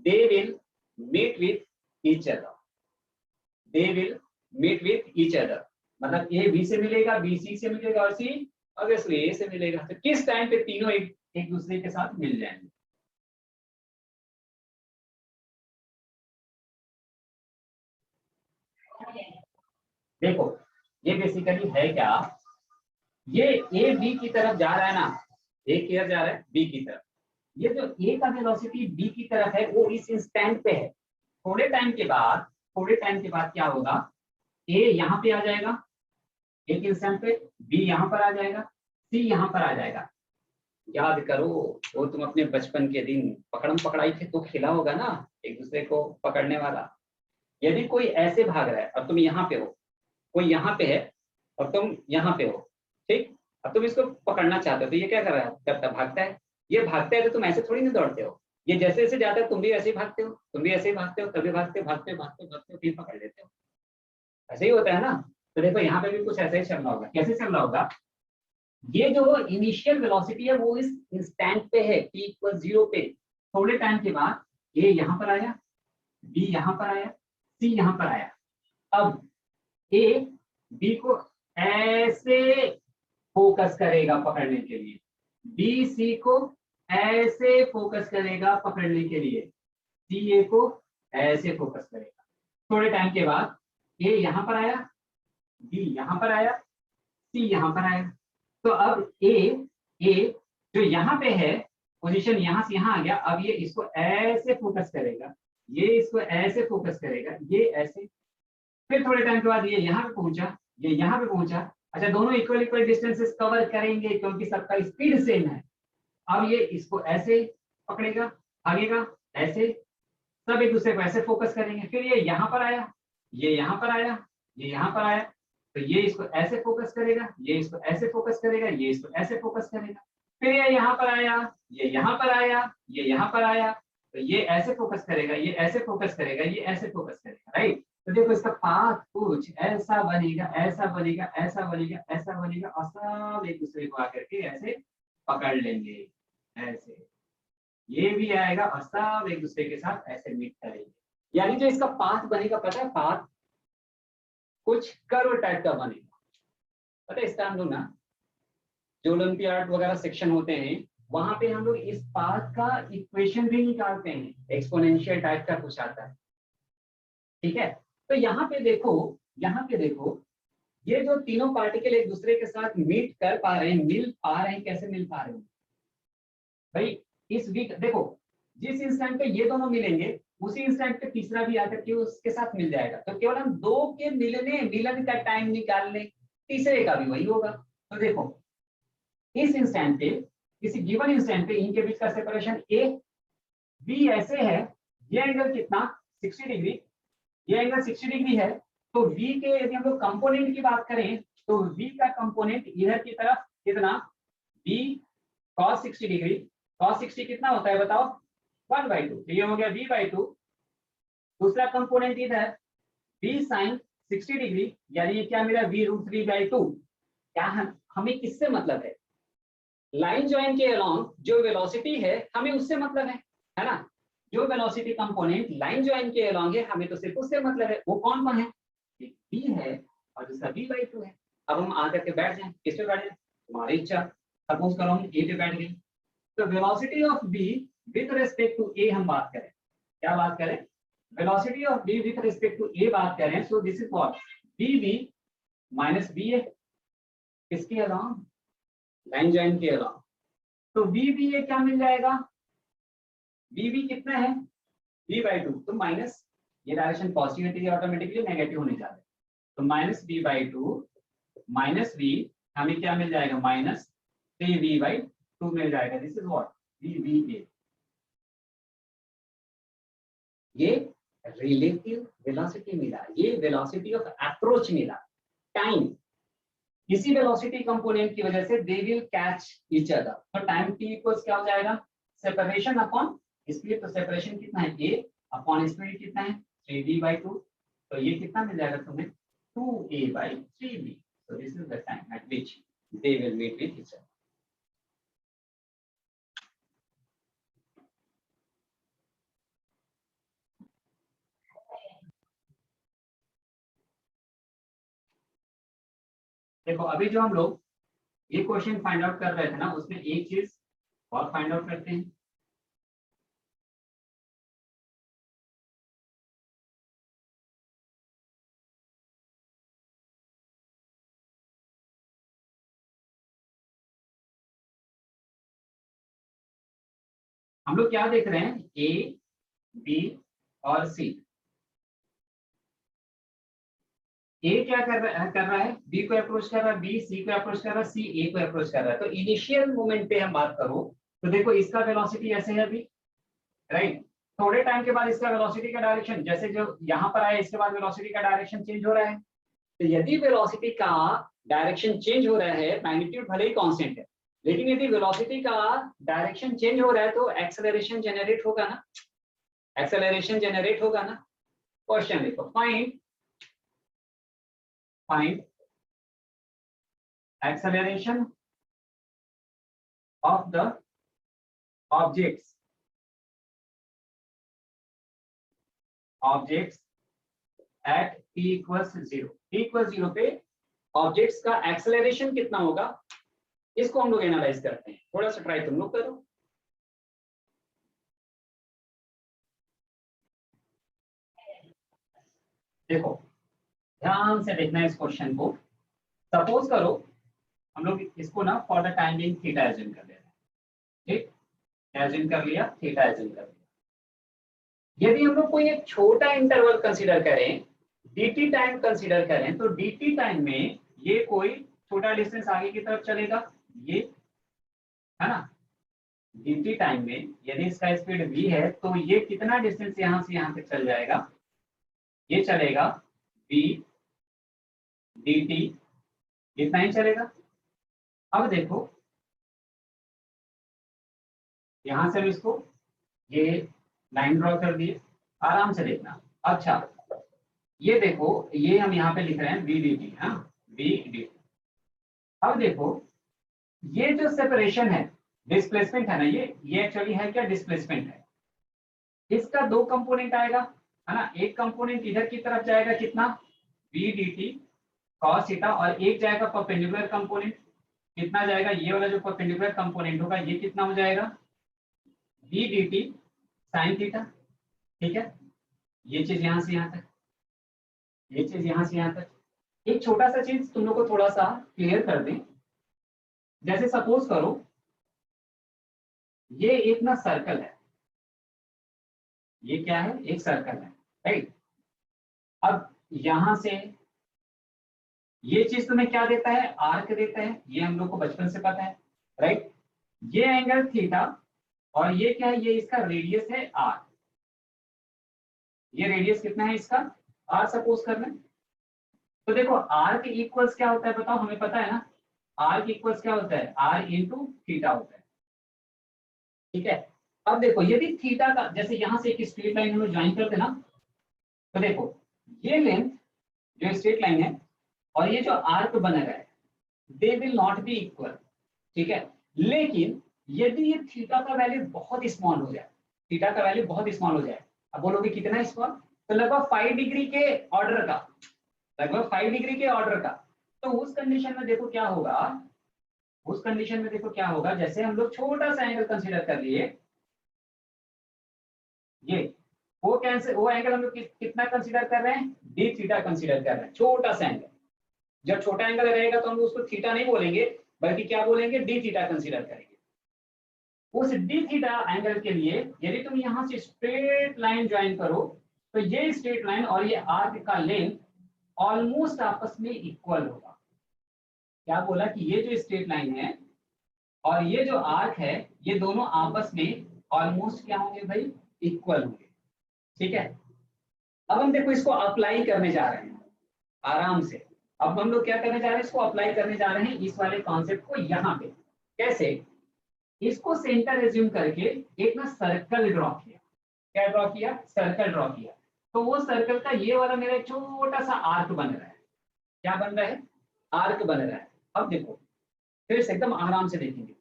they will meet with each other. मतलब A B से मिलेगा, B C से मिलेगा, और C obviously A से मिलेगा। तो किस टाइम पे तीनों एक दूसरे के साथ मिल जाएंगे? देखो ये बेसिकली है क्या, ये ए बी की तरफ जा रहा है ना, ए किधर जा रहा है बी की तरफ, ये जो ए का वेलोसिटी बी की तरफ है वो इस इंस्टेंट पे है, थोड़े टाइम के बाद क्या होगा, ए यहाँ पे आ जाएगा एक इंस्टेंट पे, बी यहाँ पर आ जाएगा, सी यहाँ पर आ जाएगा। याद करो वो तुम अपने बचपन के दिन पकड़म पकड़ाई थे तो खेला होगा ना, एक दूसरे को पकड़ने वाला। यदि कोई ऐसे भाग रहा है और तुम यहाँ पे हो, कोई यहाँ पे है और तुम यहाँ पे हो, ठीक, अब तुम इसको पकड़ना चाहते हो तो ये क्या कर रहा है, करता भागता है। ये भागता है तो तुम ऐसे थोड़ी नहीं दौड़ते हो, ये जैसे जैसे जाता है तुम भी ऐसे ही भागते हो, तुम भी ऐसे ही भागते हो, तभी भागते भागते भागते भागते फिर पकड़ लेते हो। ऐसे ही होता है ना। तो देखो यहाँ पे भी कुछ ऐसा ही चल रहा होगा। कैसे चल रहा होगा, ये जो इनिशियल वेलोसिटी है वो इस इंस्टेंट पे है t इक्वल 0 पे। थोड़े टाइम के बाद a यहाँ पर आया, b यहाँ पर आया, c यहाँ पर आया। अब a b को ऐसे फोकस करेगा पकड़ने के लिए, b c को ऐसे फोकस करेगा पकड़ने के लिए, c a को ऐसे फोकस करेगा। थोड़े टाइम के बाद a यहाँ पर आया, b यहाँ पर आया, c यहाँ पर आया। तो अब ए जो यहाँ पे है, पोजीशन यहाँ से यहाँ आ गया, अब ये इसको ऐसे फोकस करेगा, ये इसको ऐसे फोकस करेगा, ये ऐसे। फिर थोड़े टाइम के बाद ये यहाँ पे पहुंचा, ये यहाँ पे पहुंचा। अच्छा, दोनों इक्वल इक्वल डिस्टेंसेस कवर करेंगे क्योंकि सबका स्पीड सेम है। अब ये इसको ऐसे पकड़ेगा, भागेगा ऐसे, सब एक दूसरे को ऐसे फोकस करेंगे। फिर ये यहाँ पर आया, ये यहाँ पर आया, ये यहाँ पर आया, तो ये इसको ऐसे फोकस करेगा, ये इसको ऐसे फोकस करेगा, ये इसको ऐसे फोकस करेगा। फिर ये यहाँ पर आया, ये यहाँ पर आया, ये यहाँ पर आया, तो ये ऐसे फोकस करेगा, ये ऐसे फोकस करेगा, ये ऐसे फोकस करेगा, राइट। तो देखो इसका पाथ कुछ ऐसा बनेगा, ऐसा बनेगा, ऐसा बनेगा, ऐसा बनेगा, और सब एक दूसरे को आकर के ऐसे पकड़ लेंगे, ऐसे। ये भी आएगा और सब एक दूसरे के साथ ऐसे मीट करेंगे। यानी जो इसका पाथ बनेगा, पता है पाथ कुछ कर्व टाइप का बनेगा। पता है इस टाइम लोग ना जो ओलंपियाड वगैरह सेक्शन होते हैं वहां पे हम लोग इस पाथ का इक्वेशन भी निकालते हैं, एक्सपोनेंशियल टाइप का कुछ आता है, ठीक है। तो यहाँ पे देखो ये जो तीनों पार्टिकल एक दूसरे के साथ मीट कर पा रहे हैं, मिल पा रहे हैं, कैसे मिल पा रहे हैं भाई, इस वीक देखो, जिस इंस्टेंट पे ये दोनों मिलेंगे उसी इंस्टेंट पे तीसरा भी आकर के उसके साथ मिल जाएगा। तो केवल हम दो के मिलन का टाइम निकाल लें, तीसरे का भी वही होगा। तो देखो इस इंस्टेंट पे, किसी गिवन इंस्टेंट पे इनके बीच का सेपरेशन ए बी ऐसे है, ये एंगल कितना 60 डिग्री, ये एंगल 60 डिग्री है। तो v के यदि हम लोग कंपोनेंट की बात करें तो v का कंपोनेंट इधर की तरफ कितना, v cos 60 डिग्री, cos 60 कितना होता है बताओ, 1/2। तो ये हो गया v/2। दूसरा कंपोनेंट इधर v sin 60 डिग्री, यानी ये क्या मिला, v√3/2। क्या हमें किससे मतलब है, लाइन ज्वाइन के अलोंग जो वेलोसिटी है हमें उससे मतलब है ना। जो वेलोसिटी कंपोनेंट लाइन ज्वाइन के अलोंग है हमें तो सिर्फ उससे मतलब है। वो कौन कौन है, एक v है और दूसरा v/2 है। अब हम आकर के बैठ जाएं, किस पे बैठ जाएं, तुम्हारी इच्छा। सपोज करो हम a पे बैठ गए, तो velocity of v with respect to a हम बात करें, क्या बात करें, velocity of v with respect to a बात करें। So this is what, vv minus va, किसके अलोंग, लाइन ज्वाइन के अलोंग। तो vba क्या मिल जाएगा, vb कितना है v/2, तो माइनस, ये डायरेक्शन पॉजिटिव है ऑटोमेटिकली नेगेटिव होने जा रहा है। तो माइनस v/2 माइनस v, हमें क्या मिल जाएगा, माइनस 3v/2 मिल जाएगा। This is what, vba। ये रिलेटिव वेलोसिटी मिला, ये वेलोसिटी ऑफ अप्रोच मिला, टाइम। इसी वेलोसिटी कंपोनेंट की वजह से they will catch each other. तो टाइम t इक्वल्स क्या हो जाएगा, सेपरेशन अपॉन स्पीड। तो सेपरेशन कितना है, a अपॉन स्पीड कितना है 3v/2। तो ये कितना मिल जाएगा तुम्हें, 2a/3v। so this is the time at which they will meet with each other। देखो अभी जो हम लोग ये क्वेश्चन फाइंड आउट कर रहे थे ना, उसमें एक चीज और फाइंड आउट करते हैं। हम लोग क्या देख रहे हैं, ए बी और सी, ए क्या कर रहा है, बी को अप्रोच कर रहा है, बी सी को अप्रोच कर रहा है, सी ए को अप्रोच कर रहा है। तो इनिशियल मोमेंट पे हम बात करूं तो देखो इसका वेलोसिटी ऐसे है अभी, राइट। थोड़े टाइम के बाद इसका वेलोसिटी का डायरेक्शन, जैसे जो यहाँ पर आया इसके बाद वेलोसिटी का डायरेक्शन चेंज हो रहा है। तो यदि वेलोसिटी का डायरेक्शन चेंज हो रहा है, मैग्नीट्यूड भले ही कांस्टेंट है, लेकिन यदि वेलोसिटी का डायरेक्शन चेंज हो रहा है तो एक्सेलरेशन जनरेट होगा ना, एक्सेलरेशन जनरेट होगा ना। क्वेश्चन देखो, find acceleration of the objects at t equals 0, t equals 0 पे ऑब्जेक्ट्स का एक्सेलरेशन कितना होगा, इसको हम लोग एनालाइज करते हैं। थोड़ा सा ट्राई तुम लोग करो। देखो ध्यान से देखना है इस क्वेश्चन को। सपोज करो हम लोग इसको ना for the time being theta assume कर ले रहे हैं, ठीक, एज्यूम कर लिया, थीटा एज्यूम कर लिया। यदि हम लोग कोई एक छोटा इंटरवल कंसीडर करें, dt टाइम कंसीडर करें, तो dt टाइम में ये कोई छोटा डिस्टेंस आगे की तरफ चलेगा, ये है ना। dt टाइम में यदि इसका स्पीड v है तो ये कितना डिस्टेंस यहां से यहां तक चल जाएगा, ये चलेगा v dt, इतना ही चलेगा। अब देखो यहां से हम इसको ये लाइन ड्रॉ कर दिए, आराम से देखना। अच्छा ये देखो, ये हम यहाँ पे लिख रहे हैं वी डी टी, हाँ वी डी। अब देखो ये जो सेपरेशन है, डिस्प्लेसमेंट है ना, ये एक्चुअली है क्या, डिस्प्लेसमेंट है। इसका दो कंपोनेंट आएगा, है ना। एक कंपोनेंट इधर की तरफ जाएगा कितना, V D T cos theta, और एक जाएगा परपेंडिकुलर कंपोनेंट, कितना जाएगा, ये वाला जो परपेंडिकुलर कंपोनेंट होगा ये कितना हो जाएगा, V D T sine theta, ठीक है। ये चीज यहां से यहां तक, ये चीज यहां से यहां तक। एक छोटा सा चीज तुम लोग को थोड़ा सा क्लियर कर दें, जैसे सपोज करो ये एक ना सर्कल है, ये क्या है, एक सर्कल है, राइट। अब यहां से ये चीज तुम्हें क्या देता है, आर्क देता है, ये हम लोग को बचपन से पता है, राइट। ये एंगल थीटा, और ये क्या है, ये इसका रेडियस है आर, ये रेडियस कितना है इसका, आर सपोज करना। तो देखो आर के इक्वल्स क्या होता है बताओ, हमें पता है ना, आर के इक्वल्स क्या होता है, आर इंटू थीटा होता है, ठीक है। अब देखो यदि थीटा का, जैसे यहां से एक स्ट्रेट लाइन हम लोग ज्वाइन करते ना, तो देखो ये लेंथ जो स्ट्रेट लाइन है और ये जो आर्क बना रहा है, they will not be equal, ठीक है। लेकिन यदि ये थीटा का वैल्यू बहुत स्मॉल हो जाए, थीटा का वैल्यू बहुत स्मॉल हो जाए, अब बोलोगे कितना स्मॉल, तो लगभग 5 डिग्री के ऑर्डर का, लगभग 5 डिग्री के ऑर्डर का। तो उस कंडीशन में देखो क्या होगा, उस कंडीशन में देखो क्या होगा, जैसे हम लोग छोटा सा एंगल कंसीडर कर लिए, ये वो एंगल हम लोग कितना कंसीडर कर रहे हैं, डी थीटा कंसीडर कर रहे हैं, छोटा सा एंगल। जब छोटा एंगल रहेगा तो हम उसको थीटा नहीं बोलेंगे, बल्कि क्या बोलेंगे, डी थीटा कंसीडर करेंगे। उस डी थीटा एंगल के लिए यदि तुम यहां से स्ट्रेट लाइन ज्वाइन करो, तो ये स्ट्रेट लाइन और ये आर्क का लेंथ ऑलमोस्ट आपस में इक्वल होगा। क्या बोला कि ये जो स्ट्रेट लाइन है और ये जो आर्क है, ये दोनों आपस में ऑलमोस्ट क्या होंगे भाई, इक्वल होंगे, ठीक है। अब हम देखो इसको अप्लाई करने जा रहे हैं आराम से। अब हम लोग क्या करने जा रहे हैं, इसको अप्लाई करने जा रहे हैं इस वाले कॉन्सेप्ट को यहाँ पे। कैसे, इसको सेंटर एज्यूम करके एक ना सर्कल ड्रॉ किया, क्या ड्रॉ किया, सर्कल ड्रॉ किया। तो वो सर्कल का ये वाला मेरा छोटा सा आर्क बन रहा है, क्या बन रहा है, आर्क बन रहा है। अब देखो फिर से एकदम आराम से देखेंगे,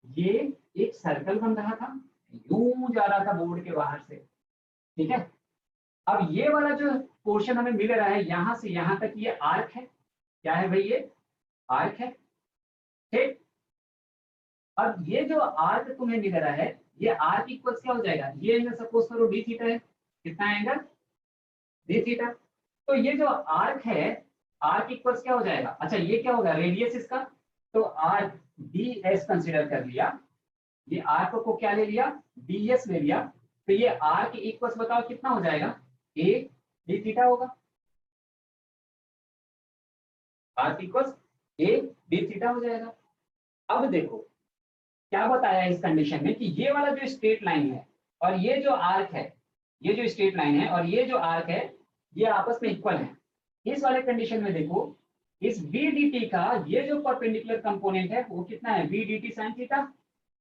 ये एक सर्कल बन रहा था, यूं जा रहा था बोर्ड के बाहर से, ठीक है। अब ये वाला जो पोर्शन हमें मिल रहा है यहां से यहां तक, ये आर्क है, क्या है भाई, ये आर्क है, ठीक। अब ये जो आर्क तुम्हें मिल रहा है, ये आर्क इक्वल्स क्या हो जाएगा, ये एंगल सपोज करो डी थीटा है, कितना एंगल, डी थीटा। तो ये जो आर्क है, आर्क इक्वल्स क्या हो जाएगा, अच्छा ये क्या होगा, रेडियस इसका, तो आर्क डी एस कंसिडर कर लिया, ये आर्क को क्या ले लिया, डी एस ले लिया। तो ये आर्क इक्वल्स बताओ कितना हो जाएगा, ए डी थीटा होगा, arc equals A D theta हो जाएगा। अब देखो क्या बताया इस कंडीशन में कि ये वाला जो स्ट्रेट लाइन है और ये जो आर्क है, ये जो स्ट्रेट लाइन है और ये जो आर्क है, ये आपस में इक्वल है। इस वाले कंडीशन में देखो इस बी डी टी का ये जो परपेंडिकुलर कंपोनेंट है वो कितना है, B D T sine theta,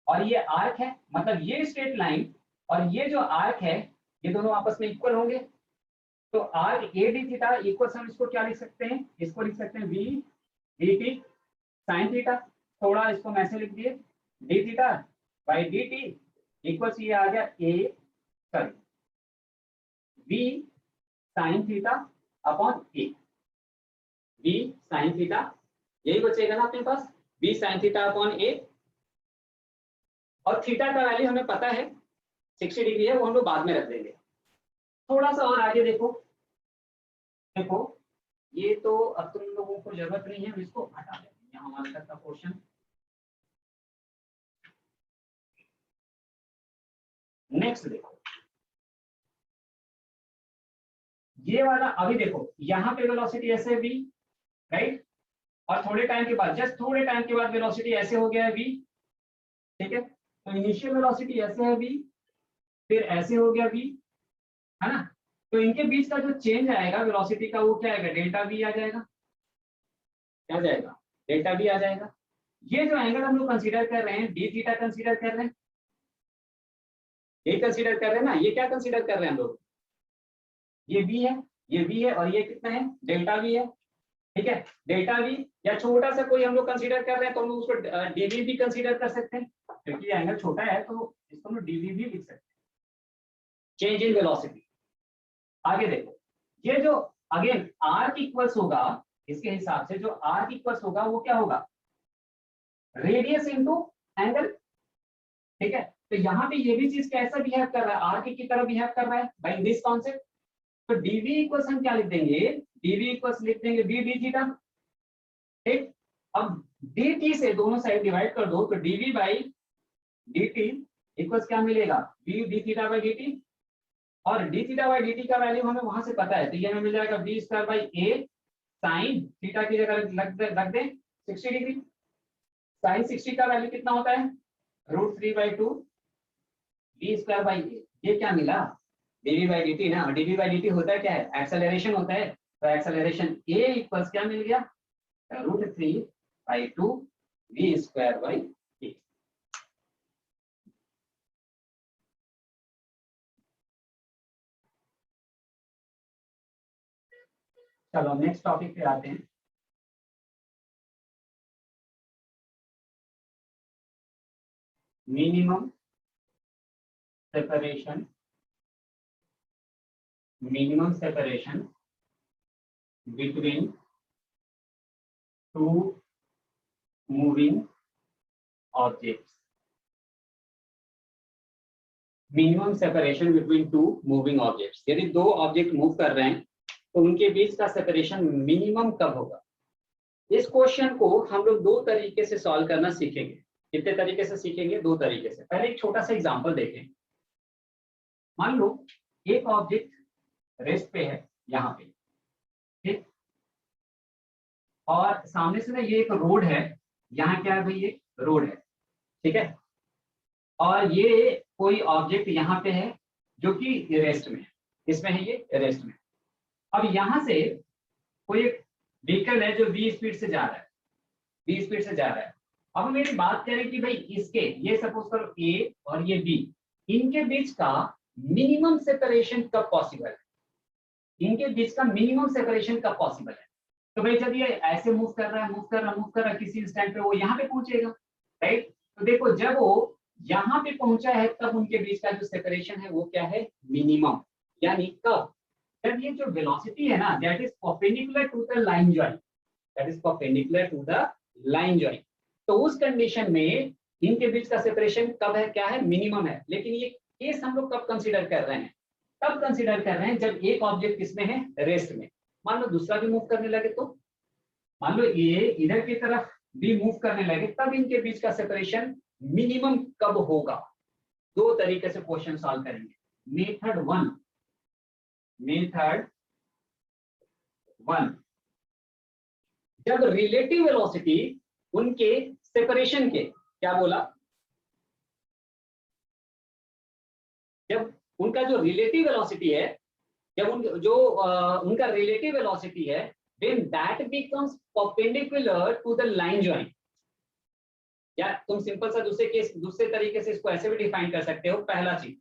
और ये आर्क है, मतलब ये स्ट्रेट लाइन और ये जो आर्क है ये दोनों आपस में इक्वल होंगे। तो arc A D theta equal, हम इसको क्या लिख सकते हैं, इसको लिख सकते हैं B D T sine theta, थोड़ा इसको मैं ऐसे लिख दिए D theta by D T equals ये आ गया A sorry B sine theta upon A, B sine theta, यही बचेगा ना अपने पास, B sine theta upon A. और थीटा का वैल्यू हमें पता है 60 डिग्री है, वो हम लोग बाद में रख देंगे। थोड़ा सा और आगे देखो, देखो ये तो अब तुम लोगों को जरूरत नहीं है, हम इसको हटा देंगे यहाँ हमारे तक का पोर्शन। नेक्स्ट देखो ये वाला, अभी देखो यहाँ पे वेलोसिटी ऐसे भी, राइट, और थोड़े टाइम के बाद, जस्ट थोड़े टाइम के बाद वेलोसिटी ऐसे हो गया है v, ठीक है। तो इनिशियल वेलोसिटी ऐसे है v, फिर ऐसे हो गया v, है ना। तो इनके बीच का जो चेंज आएगा वेलोसिटी का वो क्या आएगा, डेल्टा v आ जाएगा, क्या जाएगा, डेल्टा v आ जाएगा। ये जो एंगल हम लोग कंसीडर कर रहे हैं डी थीटा कंसीडर कर रहे हैं, ये कंसीडर कर रहे हैं ना, ये क्या कंसीडर कर रहे हैं हम लोग, ये v है, ये v है और ये कितना है, डेल्टा v है, ठीक है। डेल्टा v या छोटा सा कोई हम लोग कंसीडर कर रहे हैं तो हम लोग उसको dv भी कंसीडर कर सकते हैं, क्योंकि एंगल छोटा है तो इसको हम लोग dv भी लिख सकते हैं, चेंज इन वेलोसिटी। आगे देखो ये जो अगेन आर्क इक्वल्स होगा, इसके हिसाब से जो आर्क इक्वल्स होगा वो क्या होगा, रेडियस इनटू एंगल, ठीक है। तो यहाँ पे ये भी चीज कैसा बिहेव कर रहा है, आर्क की तरह बिहेव कर रहा है बाय दिस कॉन्सेप्ट। तो dv इक्वल्स हम क्या लिख देंगे, dv इक्वल्स लिख देंगे v d थीटा, ठीक। अब dt से दोनों साइड डिवाइड कर दो तो dv बाई dt इक्वल्स क्या मिलेगा, v d theta by dt, और d थीटा बाई dt का वैल्यू हमें वहां से पता है, तो ये हमें मिल जाएगा v square by a sine theta की जगह रख दें 60 डिग्री, साइन 60 का वैल्यू कितना होता है, √3/2 v स्क्वायर बाई a, ये क्या मिला, dv बाई dt ना, dv बाई dt होता है क्या है, एक्सेलरेशन होता है, तो एक्सेलरेशन a इक्वल्स क्या मिल गया, √3/2 v स्क्वायर बाई a। चलो नेक्स्ट टॉपिक पे आते हैं। Minimum separation, minimum separation between to moving objects, minimum separation between to moving objects, यदि दो ऑब्जेक्ट मूव कर रहे हैं तो उनके बीच का सेपरेशन मिनिमम कब होगा। इस क्वेश्चन को हम लोग दो तरीके से सॉल्व करना सीखेंगे। कितने तरीके से सीखेंगे, दो तरीके से। पहले एक छोटा सा एग्जांपल देखें। मान लो एक ऑब्जेक्ट रेस्ट पे है यहाँ पे, ठीक, और सामने से ना ये एक रोड है, यहाँ क्या है भाई, ये रोड है, ठीक है, और ये कोई ऑब्जेक्ट यहाँ पे है जो कि रेस्ट में है, इसमें है ये रेस्ट में। अब यहाँ से कोई एक व्हीकल है जो v स्पीड से जा रहा है, v स्पीड से जा रहा है। अब मेरी बात करें कि भाई इसके, ये सपोज करो a और ये b, इनके बीच का मिनिमम सेपरेशन कब पॉसिबल है, इनके बीच का मिनिमम सेपरेशन कब पॉसिबल है। तो भाई जब ये ऐसे मूव कर रहा है, मूव कर रहा है, किसी इंस्टेंट पे वो यहाँ पे पहुंचेगा, राइट। तो देखो जब वो यहाँ पे पहुंचा है तब उनके बीच का जो सेपरेशन है वो क्या है, मिनिमम। यानी कब, जब ये जो वेलोसिटी है ना, that is perpendicular to the line joint, that is perpendicular to the line joint. तो उस कंडीशन में इनके बीच का सेपरेशन कब है, क्या है, मिनिमम है। लेकिन ये केस हम लोग कब कंसीडर कर रहे हैं, तब कंसीडर कर रहे हैं जब एक ऑब्जेक्ट किसमें है, रेस्ट में। मान लो दूसरा भी मूव करने लगे, तो मान लो ये इधर की तरफ भी मूव करने लगे, तब इनके बीच का सेपरेशन मिनिमम कब होगा। दो तरीके से क्वेश्चन सॉल्व करेंगे। मेथड वन, मेथड वन, जब रिलेटिव वेलोसिटी उनके सेपरेशन के, क्या बोला, जब उनका जो रिलेटिव वेलोसिटी है, जब उनका रिलेटिव वेलोसिटी है, then that becomes perpendicular to the line joint। या तुम सिंपल सा दूसरे तरीके से इसको ऐसे भी डिफाइन कर सकते हो। पहला चीज,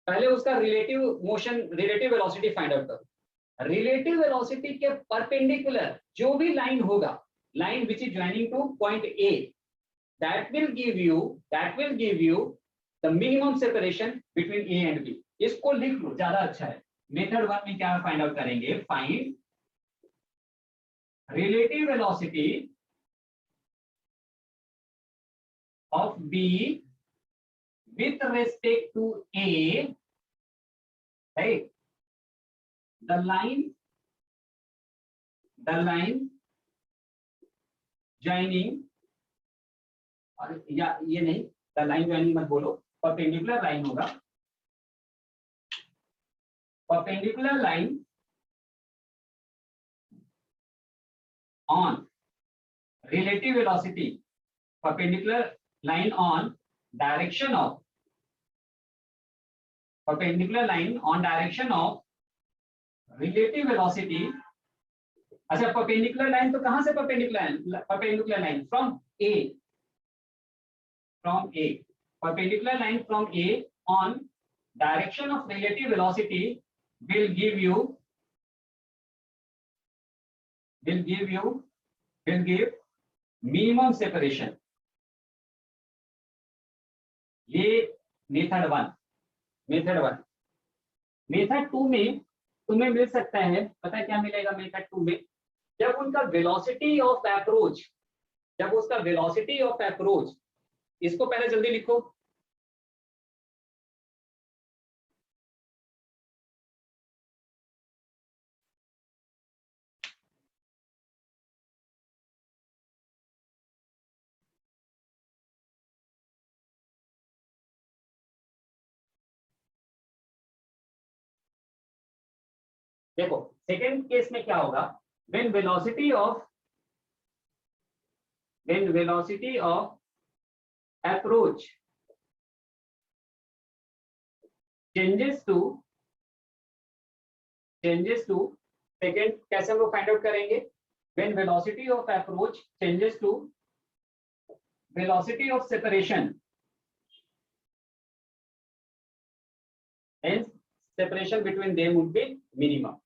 पहले उसका रिलेटिव वेलोसिटी फाइंड आउट करो। रिलेटिव वेलोसिटी के परपेंडिकुलर जो भी लाइन होगा, line which is joining two point A, that will give you the minimum separation between A and B। इसको लिख लो, ज्यादा अच्छा है। मेथड 1 में क्या फाइंड आउट करेंगे, find relative velocity of B with respect to A, right? The line joining, और या ये नहीं, द लाइन ज्वाइनिंग मत बोलो, परपेंडिकुलर लाइन होगा, perpendicular line on relative velocity, perpendicular line on direction of relative velocity। अच्छा, perpendicular line तो कहां से perpendicular line from A, perpendicular line from A on direction of relative velocity will give minimum separation। ये method 1। Method 2 में तुम्हें मिल सकता है, पता है क्या मिलेगा मेथड 2 में, जब उनका वेलोसिटी ऑफ अप्रोच, इसको पहले जल्दी लिखो, देखो सेकेंड केस में क्या होगा, when velocity of approach changes to second, कैसे हम लोग फाइंड आउट करेंगे, when velocity of approach changes to velocity of separation, hence separation between them would be minimum।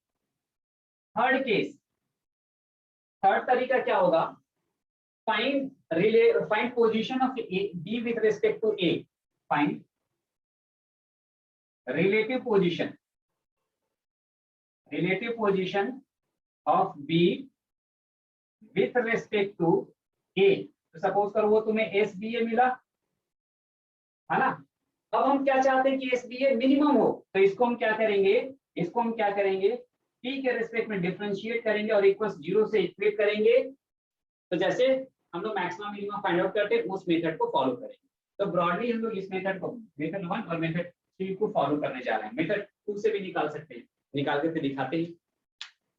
Third case, third तरीका क्या होगा, find position of B with respect to A, find relative position of B with respect to A। तो suppose करो वो तुम्हें SBA मिला, है ना। अब हम क्या चाहते हैं कि SBA मिनिमम हो, तो इसको हम क्या करेंगे, T के रेस्पेक्ट में डिफरेंशिएट करेंगे और इक्वल 0 से इक्वेट करेंगे। तो जैसे हम लोग मैक्सिमम मिनिमम फाइंड आउट करते हैं, उस मेथड को फॉलो करेंगे। तो ब्रॉडली हम लोग इस मेथड 1 और मेथड 3 को फॉलो करने जा रहे हैं। मेथड 2 से भी निकाल सकते हैं, निकाल के फिर दिखाते हैं।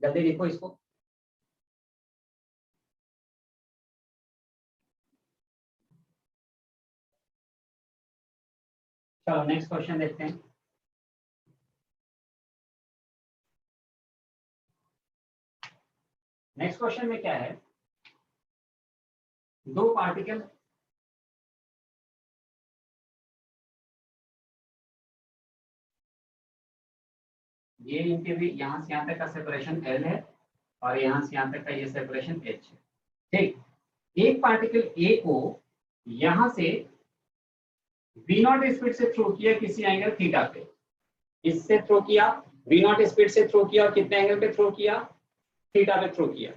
जल्दी देखो इसको, चलो नेक्स्ट क्वेश्चन देखते हैं। नेक्स्ट क्वेश्चन में क्या है, दो पार्टिकल ये, इनके भी यहां से यहां तक का सेपरेशन L है और यहां से यहां तक का ये सेपरेशन H है। ठीक, एक पार्टिकल A को यहां से V0 स्पीड से थ्रो किया किसी एंगल थीटा पे, इससे थ्रो किया V0 स्पीड से थ्रो किया और कितने एंगल पे थ्रो किया, थीटा पे थ्रो किया।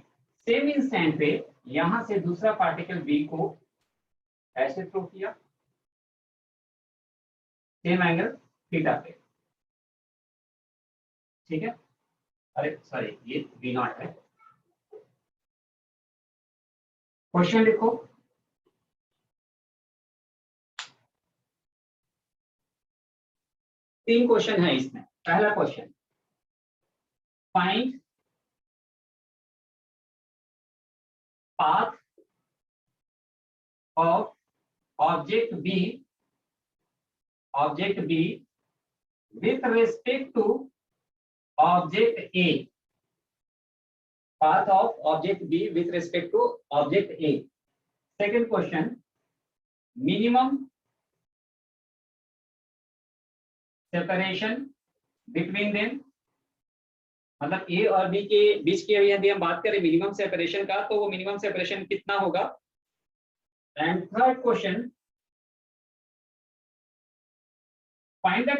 सेम इंस्टेंट पे यहां से दूसरा पार्टिकल B को ऐसे थ्रो किया, सेम एंगल थीटा पे। ठीक है, अरे सॉरी ये V0 है। क्वेश्चन लिखो, तीन क्वेश्चन है इसमें। पहला question, find path of object B with respect to object A. Path of object B with respect to object A. Second question, minimum separation between them. मतलब ए और बी के बीच की यदि हम बात करें मिनिमम सेपरेशन का, तो वो मिनिमम सेपरेशन कितना होगा. And third question, find the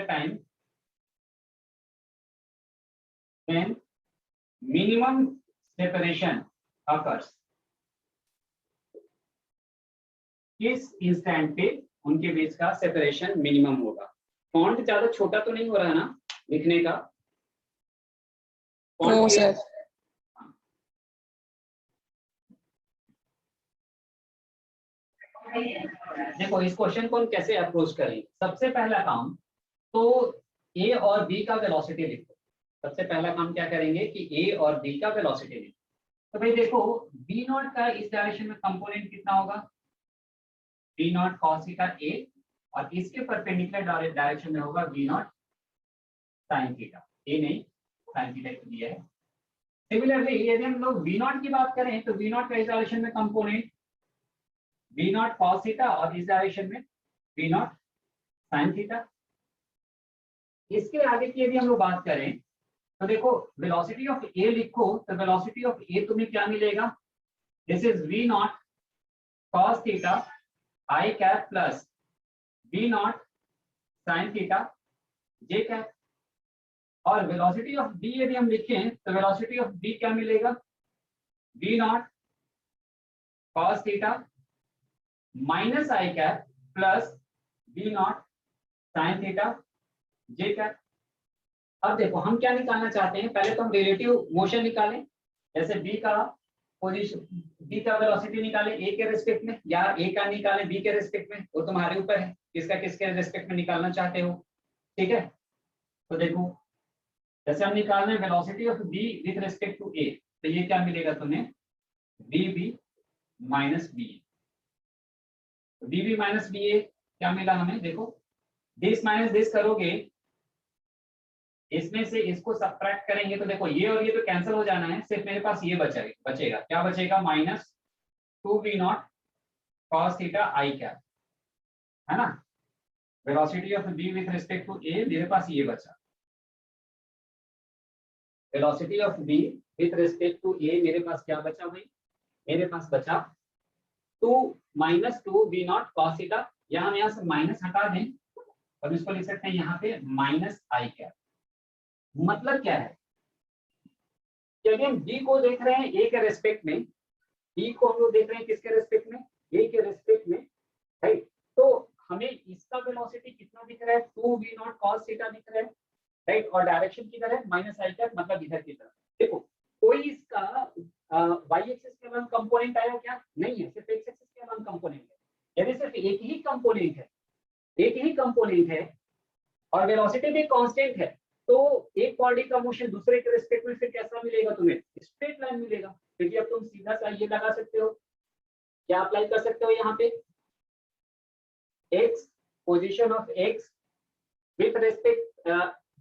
time when minimum separation occurs. किस इंस्टेंट पे उनके बीच का सेपरेशन मिनिमम होगा. फॉन्ट ज्यादा छोटा तो नहीं हो रहा है ना लिखने का? No sir. देखो इस क्वेश्चन को हम कैसे अप्रोच करें. सबसे पहला काम तो ए और बी का वेलोसिटी लिखो. सबसे पहला काम क्या करेंगे कि ए और बी का वेलोसिटी लिखो. तो भाई देखो बी नॉट का इस डायरेक्शन में कंपोनेंट कितना होगा, बी नॉट कॉस थीटा ए, और इसके परपेंडिकुलर डायरेक्शन में होगा बी नॉट साइन थीटा. ए नहीं साइन थीटा को दिया है. सिमिलरली यदि हम लोग बी नॉट की बात करें तो बी नॉट का इस डायरेक्शन में component B naught cos theta, और इस डायरेक्शन में बी नॉट साइन थीटा. इसके आगे की यदि हम लोग बात करें तो देखो वेलोसिटी ऑफ ए लिखो, तो वेलोसिटी ऑफ ए तुम्हें क्या मिलेगा, this is V naught cos theta I cap plus V naught sine theta J cap. और वेलोसिटी ऑफ बी यदि हम लिखें तो वेलोसिटी ऑफ बी क्या मिलेगा, V naught cos theta minus I cap plus V naught sine theta J cap. अब देखो हम क्या निकालना चाहते हैं, पहले तो हम रिलेटिव मोशन निकालें. जैसे बी का पोजीशन, बी का वेलोसिटी निकालें ए के रेस्पेक्ट में, या ए का निकालें बी के रेस्पेक्ट में, वो तुम्हारे ऊपर है किसका किसके रेस्पेक्ट में निकालना चाहते हो. ठीक है, तो देखो जैसे हम निकाल रहे हैं velocity of B with respect to A, तो ये क्या मिलेगा तुम्हें, B B minus B A. B B minus B A क्या मिला हमें, देखो दिस माइनस दिस करोगे, इसमें से इसको सबट्रैक्ट करेंगे तो देखो ये और ये तो कैंसिल हो जाना है, सिर्फ मेरे पास ये बचेगा. क्या बचेगा, minus 2v naught cos theta I cap, है ना. Velocity of B with respect to A, मेरे पास ये बचा. Velocity of B with respect to A मेरे पास क्या बचा भाई, मेरे पास बचा 2 minus 2v naught cos theta. हम यहाँ से माइनस हटा दें और इसको लिख सकते हैं यहाँ पे माइनस आई कैप. मतलब क्या है कि अगेन बी को देख रहे हैं ए के रेस्पेक्ट में, बी को हम लोग देख रहे हैं किसके रेस्पेक्ट में, ए के रेस्पेक्ट में, राइट. तो हमें इसका वेलोसिटी कितना दिख रहा है, 2v नॉट cos थीटा दिख रहा है, राइट. और डायरेक्शन किधर है, माइनस आई कैप, मतलब इधर की तरफ. देखो कोई इसका y एक्सिस के वन कंपोनेंट आया क्या, नहीं है, सिर्फ x एक्सिस के वन कंपोनेंट है. यदि सिर्फ एक ही कंपोनेंट है और वेलोसिटी भी कांस्टेंट है, तो एक बॉडी का मोशन दूसरे के रिस्पेक्ट में फिर कैसा मिलेगा तुम्हें, स्ट्रेट लाइन मिलेगा. क्योंकि अब तुम सीधा सा ये लगा सकते हो, क्या अप्लाई कर सकते हो यहाँ पे, x position of x with respect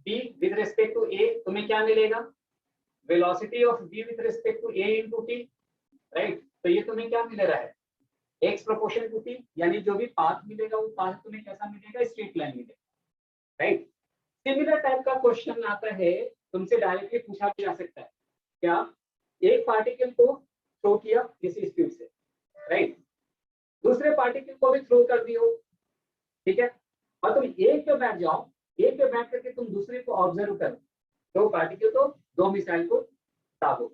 b with respect to a, तुम्हें क्या मिलेगा, velocity of b with respect to a into t, right. तो ये तुम्हें क्या मिल रहा है, x प्रोपोर्शन टू t, यानी जो भी पाथ मिलेगा वो पाथ तुम्हें कैसा मिलेगा, स्ट्रेट लाइन मिलेगा, राइट. सिमिलर टाइप का क्वेश्चन आता है, तुमसे डायरेक्टली पूछा जा सकता है, क्या एक पार्टिकल को थ्रो किया किसी स्पीड से, राइट, दूसरे पार्टिकल को भी थ्रो कर दियो, ठीक है, और तुम एक पे बैठ जाओ, एक पे बैठ करके तुम दूसरे को ऑब्जर्व करो, दो पार्टिकल को, दो मिसाइल को दागो,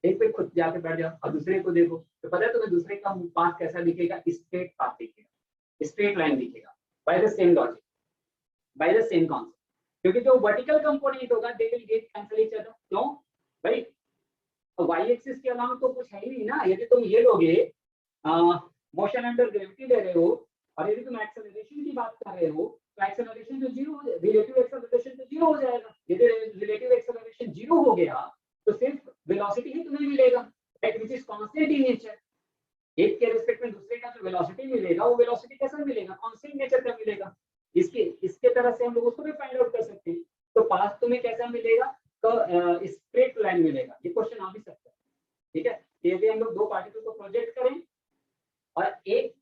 एक पे खुद जाके बैठ जाओ और दूसरे को देखो, तो पता है तुम्हें दूसरे का पाथ कैसा दिखेगा, स्ट्रेट पाथ दिखेगा, स्ट्रेट लाइन दिखेगा, by the same logic, by the same concept. क्योंकि जो वर्टिकल कंपोनेंट होगा they will get cancel each other. क्यों भाई, वाई एक्सिस के अलावा तो कुछ है ही नहीं ना. यदि तुम ये लोगे मोशन अंडर ग्रेविटी ले रहे हो, और यदि तुम एक्सेलरेशन की बात कर रहे हो, तो एक्सेलरेशन तो जीरो, रिलेटिव एक्सेलरेशन तो जीरो हो जाएगा. यदि रिलेटिव एक्सेलरेशन जीरो हो गया तो सिर्फ वेलोसिटी ही तुम्हें मिलेगा, right, which is constant in nature. एक के रिस्पेक्ट में दूसरे का जो वेलोसिटी मिलेगा वो वेलोसिटी कैसा मिलेगा, कांस्टेंट नेचर का मिलेगा। इसके तरह से हम लोग उसको भी फाइंड आउट कर सकते हैं। तो पाथ तुम्हें कैसा मिलेगा, तो स्ट्रेट लाइन मिलेगा। ये क्वेश्चन आ भी सकता है, ठीक है। यदि हम लोग दो पार्टिकल को प्रोजेक्ट करें और एक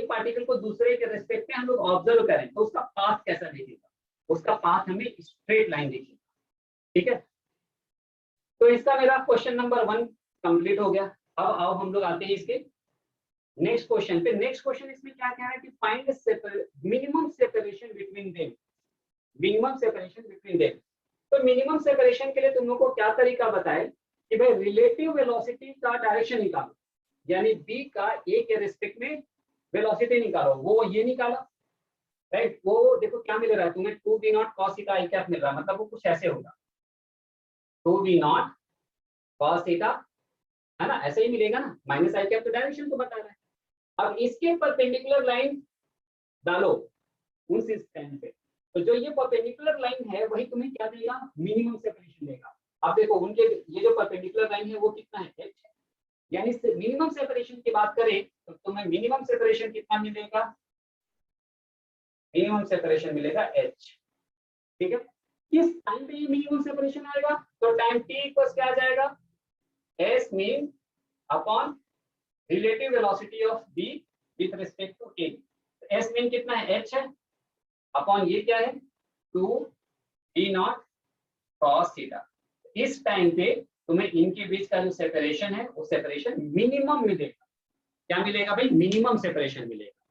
पार्टिकल को दूसरे के रिस्पेक्ट में हम लोग ऑब्जर्व करें तो उसका पाथ कैसा दिखेगा, उसका पाथ हमें स्ट्रेट लाइन दिखेगा, ठीक है। तो इसका मेरा क्वेश्चन नंबर 1 कंप्लीट हो गया। अब आओ हम लोग आते हैं इसके नेक्स्ट क्वेश्चन पे। नेक्स्ट क्वेश्चन इसमें क्या कह रहा है कि find minimum separation between them, minimum separation between them. तो मिनिमम सेपरेशन के लिए तुम लोग को क्या तरीका बताए कि भाई रिलेटिव वेलोसिटी का डायरेक्शन निकालो, यानी बी का ए के रिस्पेक्ट में वेलोसिटी निकालो। वो ये निकाला, राइट। वो देखो क्या मिल रहा है तुम्हें, 2v0 cos theta i cap मिल रहा है, मतलब वो कुछ ऐसे होगा 2v0 cos थीटा, है ना, ऐसे ही मिलेगा ना, माइनस आई कैप तो डायरेक्शन को बता रहा है। अब इसके परपेंडिकुलर लाइन डालो उस स्टैंड पे, तो जो ये परपेंडिकुलर लाइन है वही तुम्हें क्या देगा, मिनिमम सेपरेशन देगा। अब देखो उनके ये जो परपेंडिकुलर लाइन है वो कितना है, h है, यानी मिनिमम सेपरेशन की बात करें तो तुम्हें मिनिमम सेपरेशन कितना मिलेगा, मिनिमम सेपरेशन मिलेगा h, ठीक है। किस टाइम पे ये मिनिमम सेपरेशन आएगा, तो टाइम t इक्वल्स क्या आ जाएगा, s mean upon relative velocity of b with respect to a। s mean कितना है, h है, अपॉन ये क्या है 2v0 cos थीटा। इस टाइम पे तुम्हें इनके बीच का जो सेपरेशन है वो सेपरेशन मिनिमम मिलेगा। क्या मिलेगा भाई, मिनिमम सेपरेशन मिलेगा।